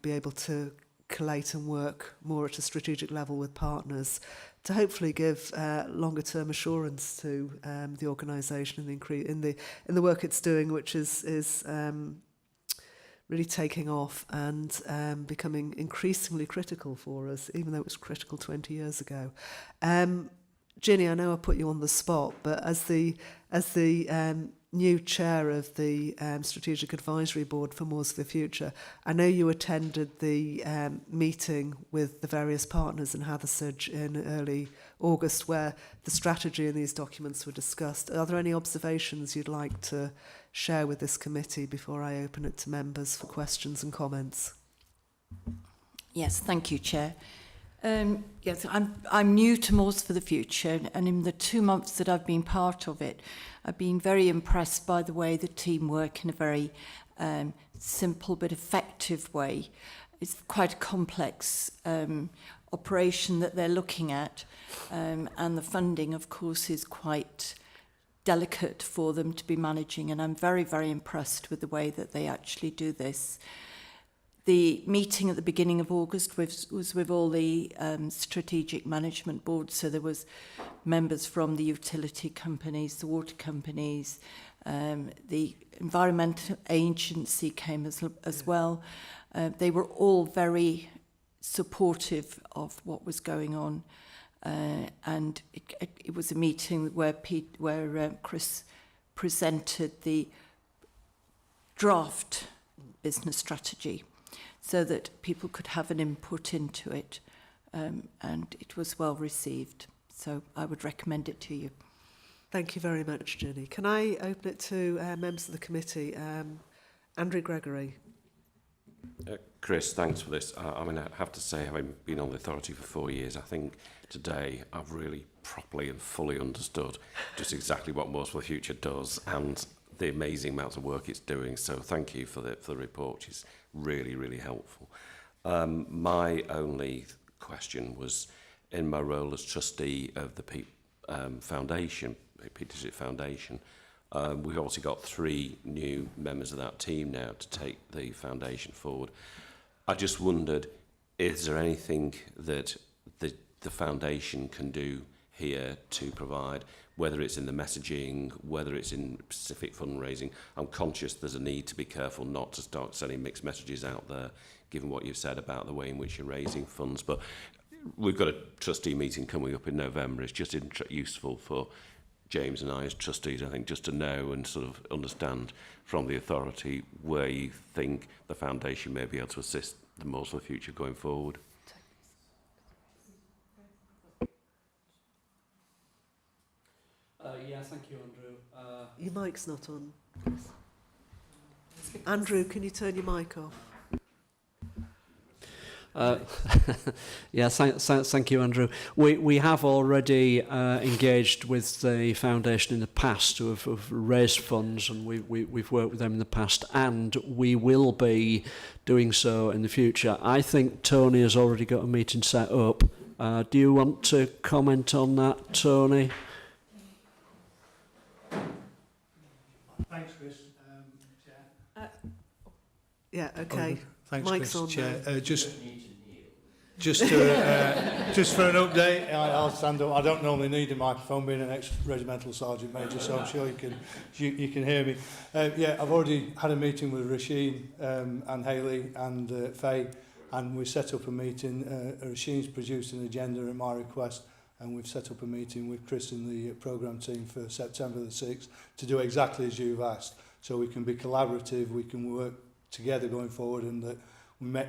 be able to collate and work more at a strategic level with partners to hopefully give longer term assurance to the organisation in the work it's doing, which is really taking off and becoming increasingly critical for us, even though it was critical 20 years ago. Ginny, I know I put you on the spot, but as the new chair of the Strategic Advisory Board for Moors for the Future, I know you attended the meeting with the various partners in Hathersage in early August where the strategy and these documents were discussed. Are there any observations you'd like to share with this committee before I open it to members for questions and comments? Yes, thank you, Chair. Yes, I'm new to Moors for the Future, and in the 2 months that I've been part of it, I've been very impressed by the way the team work in a very simple but effective way. It's quite a complex operation that they're looking at, and the funding, of course, is quite delicate for them to be managing, and I'm very, very impressed with the way that they actually do this. The meeting at the beginning of August was with all the strategic management boards, so there was members from the utility companies, the water companies, the environmental agency came as well. They were all very supportive of what was going on, and it was a meeting where Chris presented the draft business strategy, so that people could have an input into it, and it was well received. So I would recommend it to you. Thank you very much, Jenny. Can I open it to members of the committee? Andrew Gregory. Chris, thanks for this. I mean, I have to say, having been on the authority for 4 years, I think today I've really properly and fully understood just exactly what Moors for the Future does and the amazing amounts of work it's doing. So thank you for the report, which is really, really helpful. My only question was, in my role as trustee of the Peak Foundation, Peak District Foundation, we've obviously got 3 new members of that team now to take the foundation forward. I just wondered, is there anything that the foundation can do here to provide, whether it's in the messaging, whether it's in specific fundraising? I'm conscious there's a need to be careful not to start sending mixed messages out there, given what you've said about the way in which you're raising funds. But we've got a trustee meeting coming up in November. It's just useful for James and I as trustees, I think, just to know and sort of understand from the authority where you think the foundation may be able to assist the Moors for the Future going forward. Yeah, thank you, Andrew. Your mic's not on, Chris. Andrew, can you turn your mic off? Yeah, thank you, Andrew. We have already engaged with the foundation in the past to have raised funds, and we've worked with them in the past, and we will be doing so in the future. I think Tony has already got a meeting set up. Do you want to comment on that, Tony? Thanks, Chris. Yeah, okay. Thanks, Mike's Chris. on Chair. there. Just Just for an update, I'll stand up. I don't normally need a microphone, being an ex-regimental sergeant major, so I'm sure you can hear me. Yeah, I've already had a meeting with Rasheen and Hayley and Faye, and we set up a meeting. Rasheen's produced an agenda at my request, and we've set up a meeting with Chris and the programme team for September the 6th to do exactly as you've asked, so we can be collaborative, we can work together going forward, and that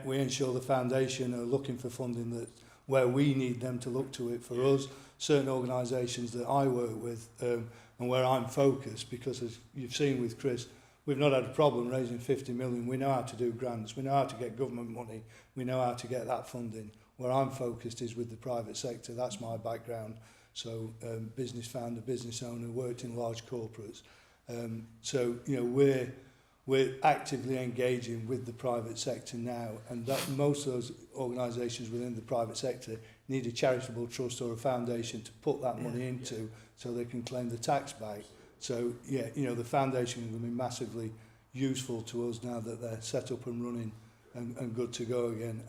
we ensure the foundation are looking for funding that where we need them to look to it for us. Certain organisations that I work with and where I'm focused, because as you've seen with Chris, we've not had a problem raising 50 million. We know how to do grants, we know how to get government money, we know how to get that funding. Where I'm focused is with the private sector. That's my background. So business founder, business owner, worked in large corporates. So you know, we're actively engaging with the private sector now, and that most of those organisations within the private sector need a charitable trust or a foundation to put that money into, so they can claim the tax back. So yeah, you know, the foundation will be massively useful to us now that they're set up and running and good to go again,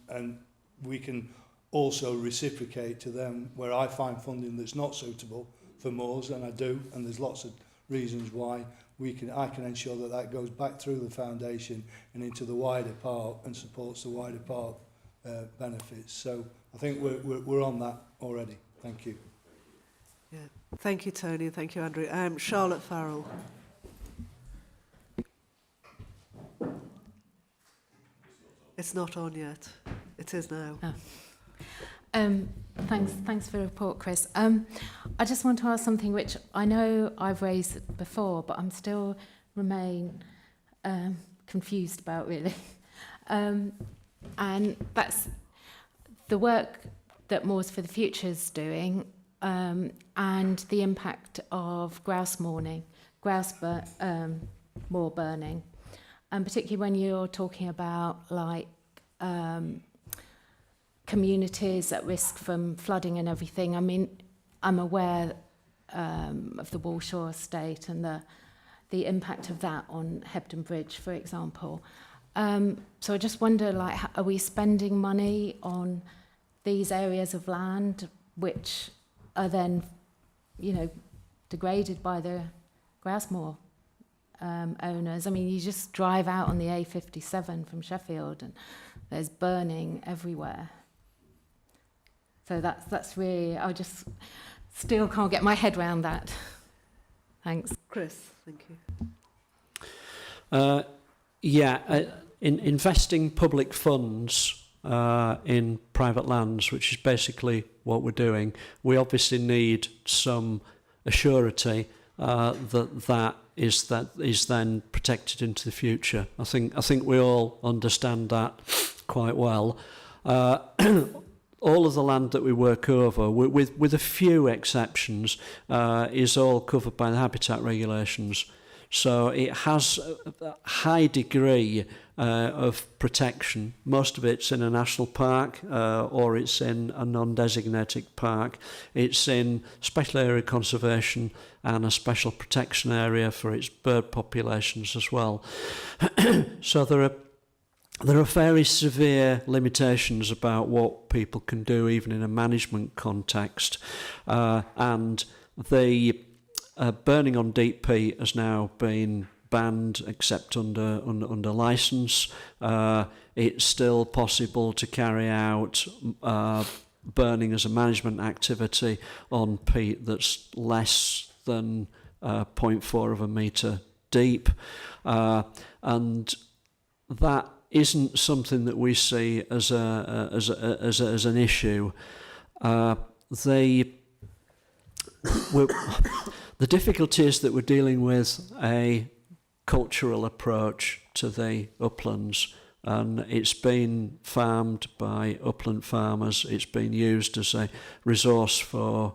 and we can also reciprocate to them where I find funding that's not suitable for Moors, and I do, and there's lots of reasons why. I can ensure that that goes back through the foundation and into the wider park and supports the wider park benefits. So I think we're on that already. Thank you. Yeah. Thank you, Tony. Thank you, Andrew. Charlotte Farrell. It's not on yet. It is now. Oh. Thanks for the report, Chris. I just want to ask something which I know I've raised before, but I'm still remain confused about, really. And that's the work that Moors for the Future is doing, and the impact of grouse moor burning, and particularly when you're talking about like communities at risk from flooding and everything. I mean, I'm aware of the Walshaw estate and the impact of that on Hebden Bridge, for example. So I just wonder, like, are we spending money on these areas of land which are then, you know, degraded by the Grousemoor owners? I mean, you just drive out on the A57 from Sheffield and there's burning everywhere. So that's really, I just still can't get my head around that. Thanks. Chris, thank you. In investing public funds in private lands, which is basically what we're doing, we obviously need some assurity that is then protected into the future. I think we all understand that quite well. All of the land that we work over, with a few exceptions, is all covered by the habitat regulations. So it has a high degree of protection. Most of it's in a national park or it's in a non-designated park. It's in special area conservation and a special protection area for its bird populations as well. So there are very severe limitations about what people can do, even in a management context. And the burning on deep peat has now been banned, except under licence. It's still possible to carry out burning as a management activity on peat that's less than 0.4 of a metre deep. And that isn't something that we see as an issue. The difficulty is that we're dealing with a cultural approach to the uplands, and it's been farmed by upland farmers. It's been used as a resource for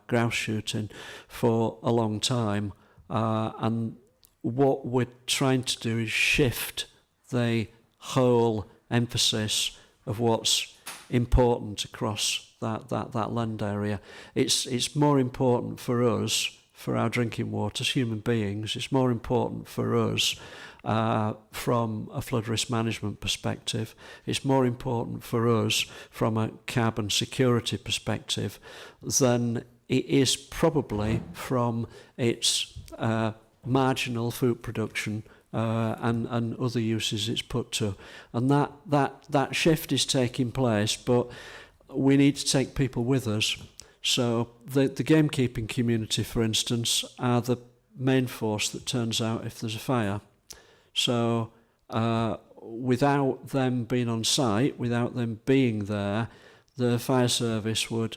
grouse shooting for a long time, and what we're trying to do is shift the whole emphasis of what's important across that land area. It's more important for us, for our drinking water as human beings. It's more important for us from a flood risk management perspective. It's more important for us from a carbon security perspective than it is probably from its marginal food production and other uses it's put to. And that shift is taking place, but we need to take people with us. So the gamekeeping community, for instance, are the main force that turns out if there's a fire. So without them being on site, without them being there, the fire service would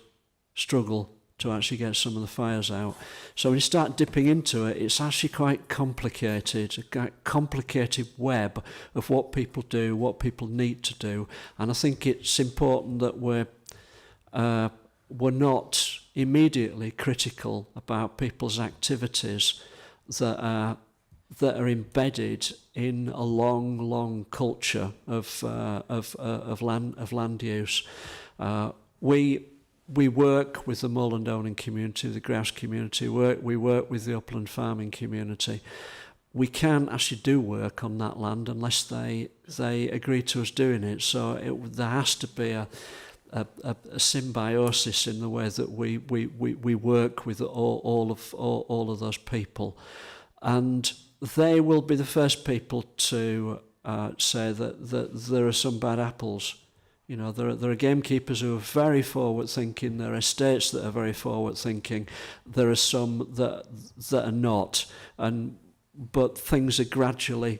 struggle to actually get some of the fires out. So when you start dipping into it, it's actually quite complicated, a complicated web of what people do, what people need to do. And I think it's important that we're not immediately critical about people's activities that are embedded in a long culture of land use. We work with the moorland owning community, the grouse community. We work with the upland farming community. We can't actually do work on that land unless they agree to us doing it. So there has to be a symbiosis in the way that we work with all of those people, and they will be the first people to say that there are some bad apples. You know, there are gamekeepers who are very forward thinking. There are estates that are very forward thinking. There are some that are not, but things are gradually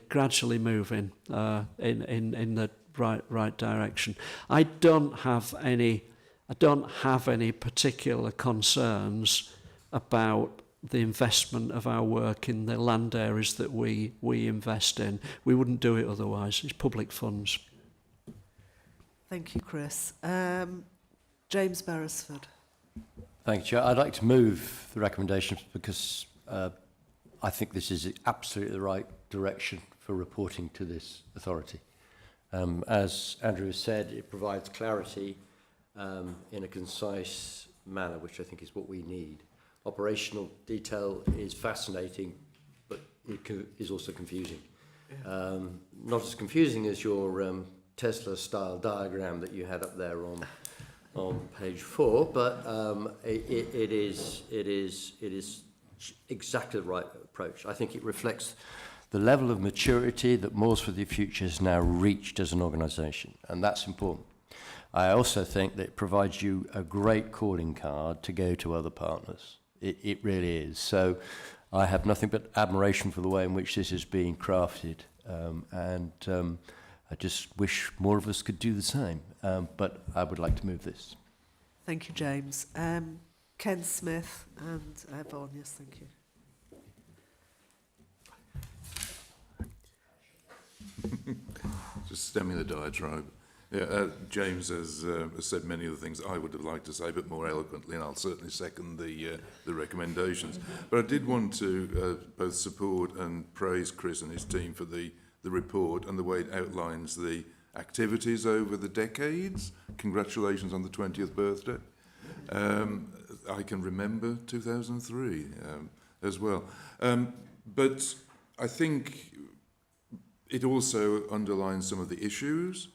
moving in the right direction. I don't have any particular concerns about the investment of our work in the land areas that we invest in. We wouldn't do it otherwise. It's public funds. Thank you, Chris. James Beresford. Thank you, Chair. I'd like to move the recommendations because I think this is absolutely the right direction for reporting to this authority. As Andrew has said, it provides clarity in a concise manner, which I think is what we need. Operational detail is fascinating, but it is also confusing. Not as confusing as your Tesla-style diagram that you had up there on page 4, but it is exactly the right approach. I think it reflects the level of maturity that Moors for the Future has now reached as an organisation, and that's important. I also think that it provides you a great calling card to go to other partners. It really is. So I have nothing but admiration for the way in which this is being crafted, and I just wish more of us could do the same, but I would like to move this. Thank you, James. Ken Smith and Vaughan, yes, thank you. Just stemming the diatribe. Yeah, James has said many of the things I would have liked to say, but more eloquently, and I'll certainly second the recommendations. But I did want to both support and praise Chris and his team for the report and the way it outlines the activities over the decades. Congratulations on the 20th birthday. I can remember 2003 as well. But I think it also underlines some of the issues,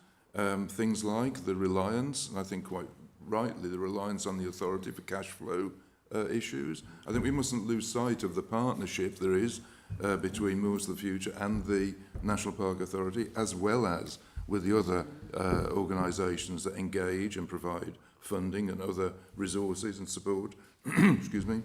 things like the reliance, and I think quite rightly, the reliance on the authority for cash flow issues. I think we mustn't lose sight of the partnership there is between Moors for the Future and the National Park Authority, as well as with the other organisations that engage and provide funding and other resources and support. Excuse me.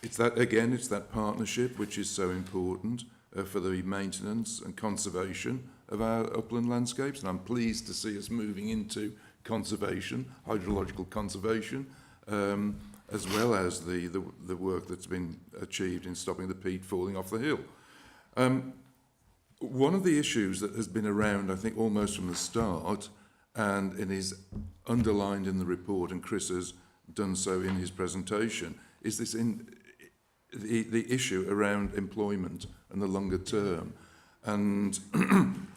It's that partnership which is so important for the maintenance and conservation of our upland landscapes, and I'm pleased to see us moving into conservation, hydrological conservation, as well as the work that's been achieved in stopping the peat falling off the hill. One of the issues that has been around, I think, almost from the start, and it is underlined in the report, and Chris has done so in his presentation, is this the issue around employment and the longer term. And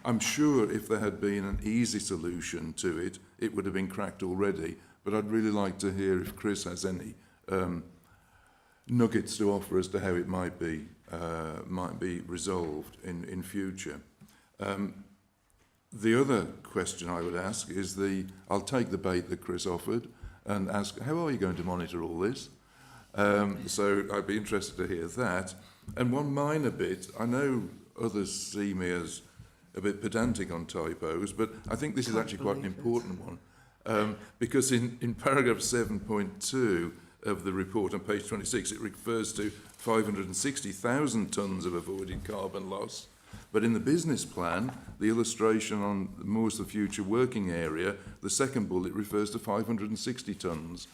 I'm sure if there had been an easy solution to it, it would have been cracked already. But I'd really like to hear if Chris has any nuggets to offer as to how it might be resolved in future. The other question I would ask is I'll take the bait that Chris offered and ask, how are you going to monitor all this? So I'd be interested to hear that. And one minor bit, I know others see me as a bit pedantic on typos, but I think this is actually quite an important one. Because in paragraph 7.2 of the report on page 26, it refers to 560,000 tonnes of avoided carbon loss. But in the business plan, the illustration on Moors the Future working area, the second bullet refers to 560 tonnes.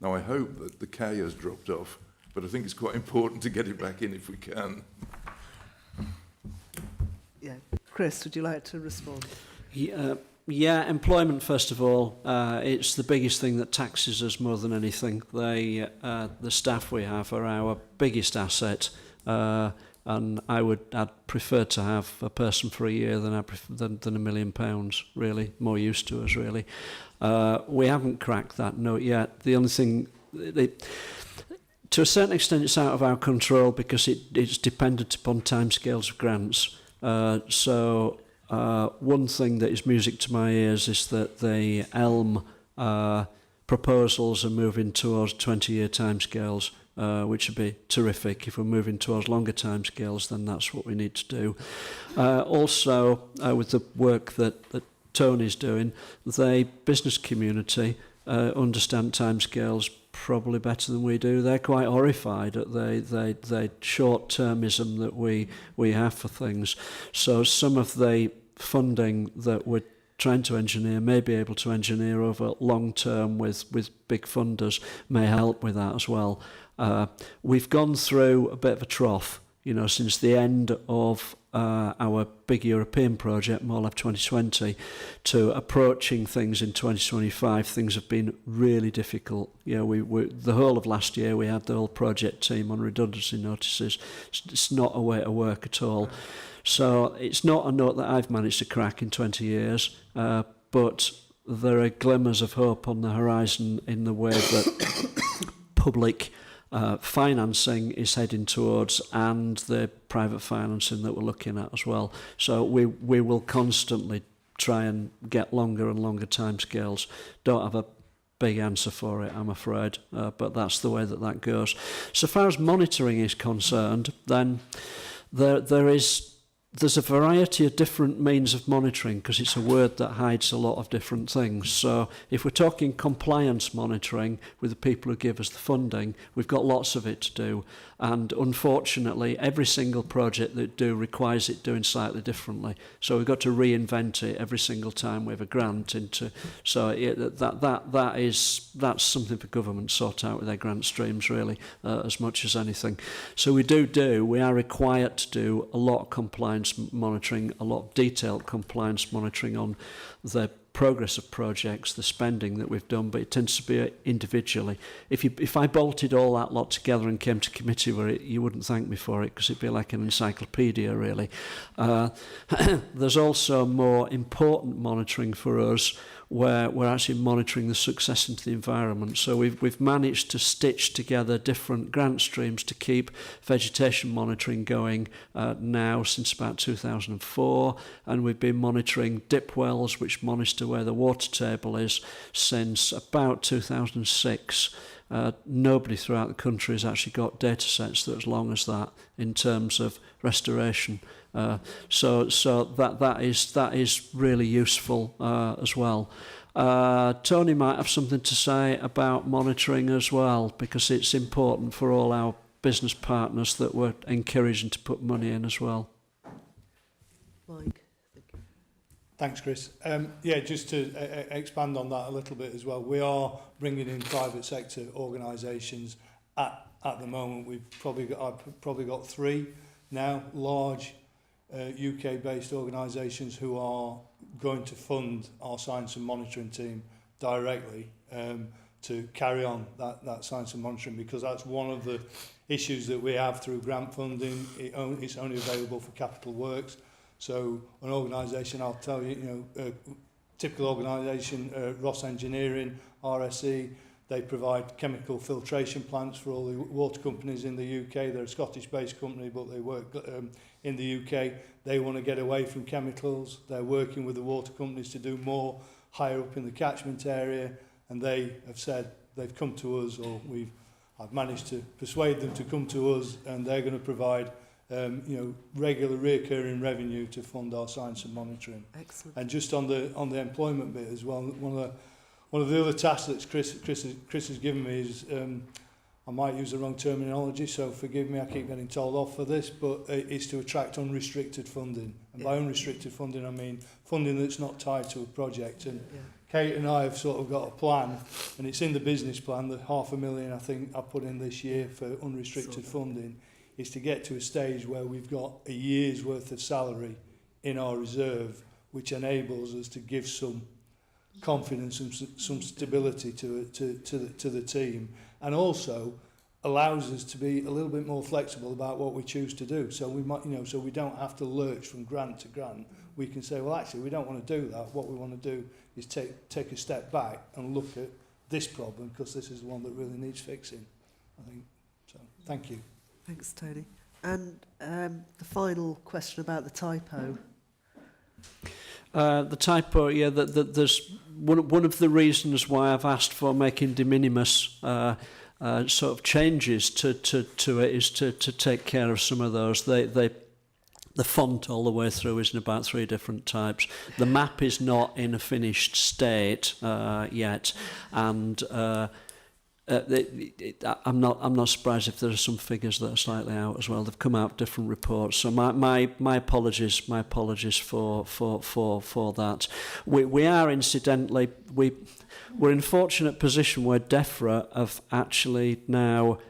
Now, I hope that the K has dropped off, but I think it's quite important to get it back in if we can. Yeah. Chris, would you like to respond? Yeah, employment, first of all, it's the biggest thing that taxes us more than anything. The staff we have are our biggest asset, and I'd prefer to have a person for a year than £1 million, really, more used to us, really. We haven't cracked that note yet. The only thing, to a certain extent, it's out of our control because it's dependent upon timescales of grants. So one thing that is music to my ears is that the ELM proposals are moving towards 20-year timescales, which would be terrific. If we're moving towards longer timescales, then that's what we need to do. Also, with the work that Tony's doing, the business community understand timescales probably better than we do. They're quite horrified at the short-termism that we have for things. So some of the funding that we're trying to engineer may be able to engineer over long term with big funders may help with that as well. We've gone through a bit of a trough, since the end of our big European project, MOLAB 2020, to approaching things in 2025. Things have been really difficult. The whole of last year we had the whole project team on redundancy notices. It's not a way to work at all. So it's not a note that I've managed to crack in 20 years, but there are glimmers of hope on the horizon in the way that public financing is heading towards, and the private financing that we're looking at as well. So we will constantly try and get longer and longer timescales. Don't have a big answer for it, I'm afraid, but that's the way that goes. So far as monitoring is concerned, then there's a variety of different means of monitoring, because it's a word that hides a lot of different things. So if we're talking compliance monitoring with the people who give us the funding, we've got lots of it to do. And unfortunately, every single project that requires it doing slightly differently. So we've got to reinvent it every single time we have a grant into. So that's something for government to sort out with their grant streams, really, as much as anything. So we are required to do a lot of compliance monitoring, a lot of detailed compliance monitoring on the progress of projects, the spending that we've done, but it tends to be individually. If I bolted all that lot together and came to committee with it, you wouldn't thank me for it, because it'd be like an encyclopedia, really. There's also more important monitoring for us, where we're actually monitoring the success into the environment. So we've managed to stitch together different grant streams to keep vegetation monitoring going now since about 2004, and we've been monitoring dip wells, which monitor where the water table is, since about 2006. Nobody throughout the country has actually got data sets that as long as that in terms of restoration. So that is really useful as well. Tony might have something to say about monitoring as well, because it's important for all our business partners that we're encouraging to put money in as well. Mike. Thanks, Chris. Just to expand on that a little bit as well, we are bringing in private sector organisations at the moment. I've probably got 3 now, large UK-based organisations who are going to fund our science and monitoring team directly to carry on that science and monitoring, because that's one of the issues that we have through grant funding. It's only available for capital works. So an organisation, I'll tell you, a typical organisation, Ross Engineering, RSE, They provide chemical filtration plants for all the water companies in the UK. They're a Scottish-based company, but they work in the UK. They want to get away from chemicals. They're working with the water companies to do more higher up in the catchment area, and they have said they've come to us, or I've managed to persuade them to come to us, and they're going to provide regular recurring revenue to fund our science and monitoring. Excellent. And just on the employment bit as well, one of the other tasks that Chris has given me is, I might use the wrong terminology, so forgive me, I keep getting told off for this, but it's to attract unrestricted funding. And by unrestricted funding, I mean funding that's not tied to a project. And Kate and I have sort of got a plan, and it's in the business plan, the $500,000 I think I put in this year for unrestricted funding, is to get to a stage where we've got a year's worth of salary in our reserve, which enables us to give some confidence and some stability to the team, and also allows us to be a little bit more flexible about what we choose to do. So we might, so we don't have to lurch from grant to grant. We can say, well, actually, we don't want to do that. What we want to do is take a step back and look at this problem, because this is the one that really needs fixing, I think. So, thank you. Thanks, Tony. And the final question about the typo. The typo, yeah, there's one of the reasons why I've asked for making de minimis sort of changes to it is to take care of some of those. The font all the way through is in about 3 different types. The map is not in a finished state yet, and I'm not surprised if there are some figures that are slightly out as well. They've come out different reports. So my apologies for that. We are incidentally we're in a fortunate position where DEFRA have actually now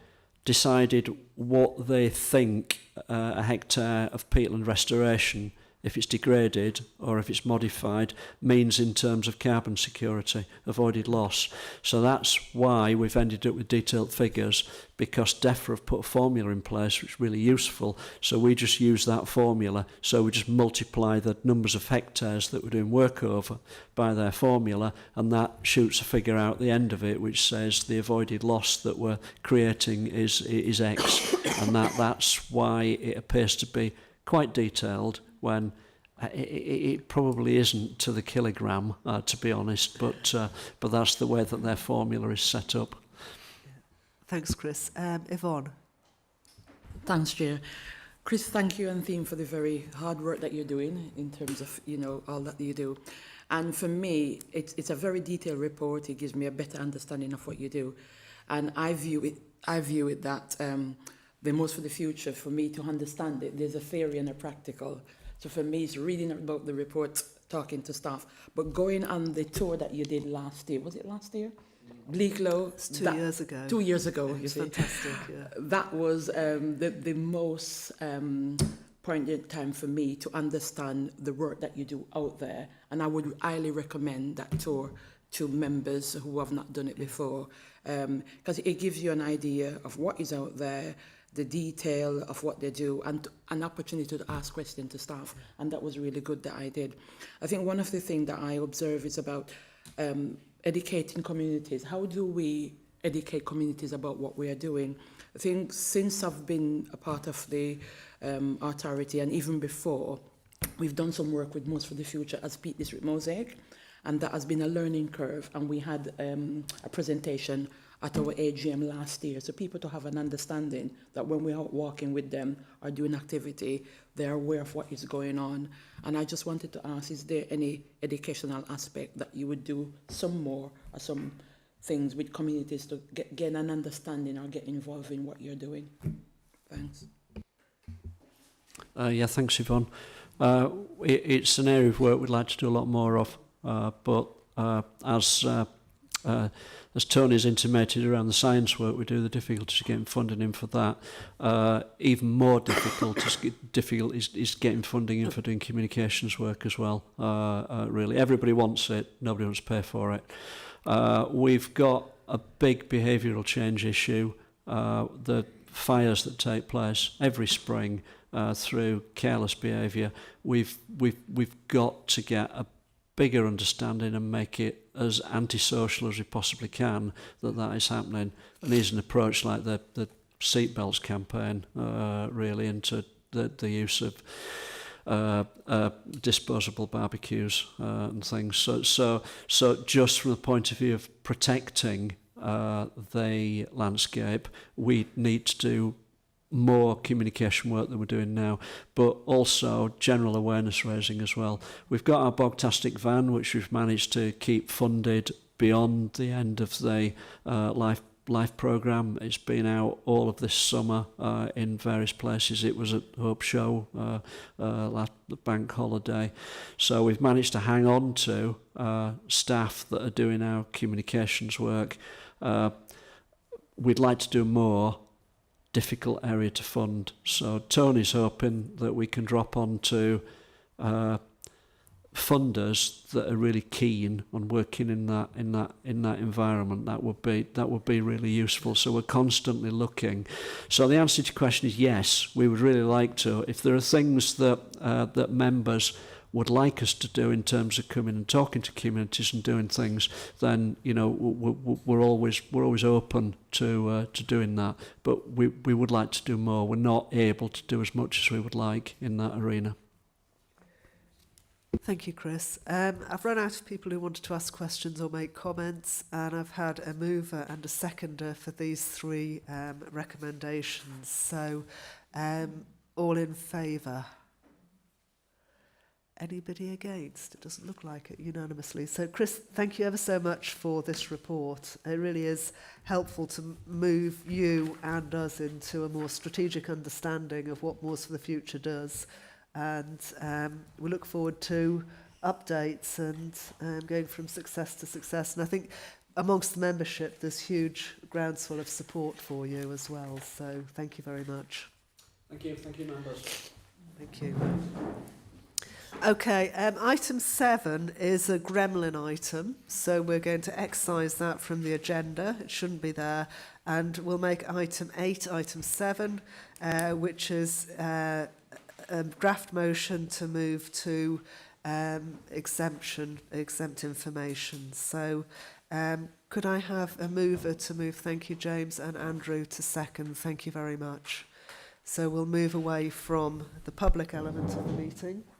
decided what they think a hectare of peatland restoration, if it's degraded or if it's modified, means in terms of carbon security, avoided loss. So that's why we've ended up with detailed figures, because DEFRA have put a formula in place which is really useful. So we just use that formula. So we just multiply the numbers of hectares that we're doing work over by their formula, and that shoots a figure out at the end of it which says the avoided loss that we're creating is X. And that's why it appears to be quite detailed, when it probably isn't to the kilogram, to be honest, but that's the way that their formula is set up. Thanks, Chris. Yvonne. Thanks, Chair. Chris, thank you and team for the very hard work that you're doing in terms of, all that you do. And for me, it's a very detailed report. It gives me a better understanding of what you do. And I view it that the most for the future, for me to understand it, there's a theory and a practical. So for me, it's reading about the report, talking to staff, but going on the tour that you did last year. Was it last year? Bleaklow. It's 2 years ago. 2 years ago, It was fantastic, yeah. That was the most poignant time for me to understand the work that you do out there. And I would highly recommend that tour to members who have not done it before, because it gives you an idea of what is out there, the detail of what they do, and an opportunity to ask questions to staff. And that was really good that I did. I think one of the things that I observe is about educating communities. How do we educate communities about what we are doing? I think since I've been a part of the authority, and even before, we've done some work with Most for the Future as Peat District Mosaic, and that has been a learning curve. And we had a presentation at our AGM last year, so people to have an understanding that when we're out walking with them or doing activity, they're aware of what is going on. And I just wanted to ask, is there any educational aspect that you would do some more, or some things with communities to get an understanding or get involved in what you're doing? Thanks. Yeah, thanks, Yvonne. It's an area of work we'd like to do a lot more of, but as Tony's intimated around the science work we do, the difficulties of getting funding in for that. Even more difficult is getting funding in for doing communications work as well. Really, everybody wants it, nobody wants to pay for it. We've got a big behavioural change issue. The fires that take place every spring through careless behaviour. We've got to get bigger understanding and make it as antisocial as we possibly can that is happening. And here's an approach like the seatbelts campaign, really, into the use of disposable barbecues and things. So just from the point of view of protecting the landscape, we need to do more communication work than we're doing now, but also general awareness raising as well. We've got our Bogtastic van, which we've managed to keep funded beyond the end of the life programme. It's been out all of this summer in various places. It was at Hope Show last bank holiday. So we've managed to hang on to staff that are doing our communications work. We'd like to do more. Difficult area to fund. So Tony's hoping that we can drop onto funders that are really keen on working in that environment. That would be really useful. So we're constantly looking. So the answer to your question is yes. We would really like to. If there are things that members would like us to do in terms of coming and talking to communities and doing things, then we're always open to doing that. But we would like to do more. We're not able to do as much as we would like in that arena. Thank you, Chris. I've run out of people who wanted to ask questions or make comments, and I've had a mover and a seconder for these three recommendations. So, all in favour? Anybody against? It doesn't look like it, unanimously. So, Chris, thank you ever so much for this report. It really is helpful to move you and us into a more strategic understanding of what Moors for the Future does. And we look forward to updates and going from success to success. And I think amongst the membership, there's huge groundswell of support for you as well. So thank you very much. Thank you, members. Thank you. Okay, item 7 is a gremlin item, so we're going to excise that from the agenda. It shouldn't be there, and we'll make item 8 item 7, which is a draft motion to move to exempt information. So could I have a mover to move? Thank you, James, and Andrew to second. Thank you very much. So we'll move away from the public element of the meeting.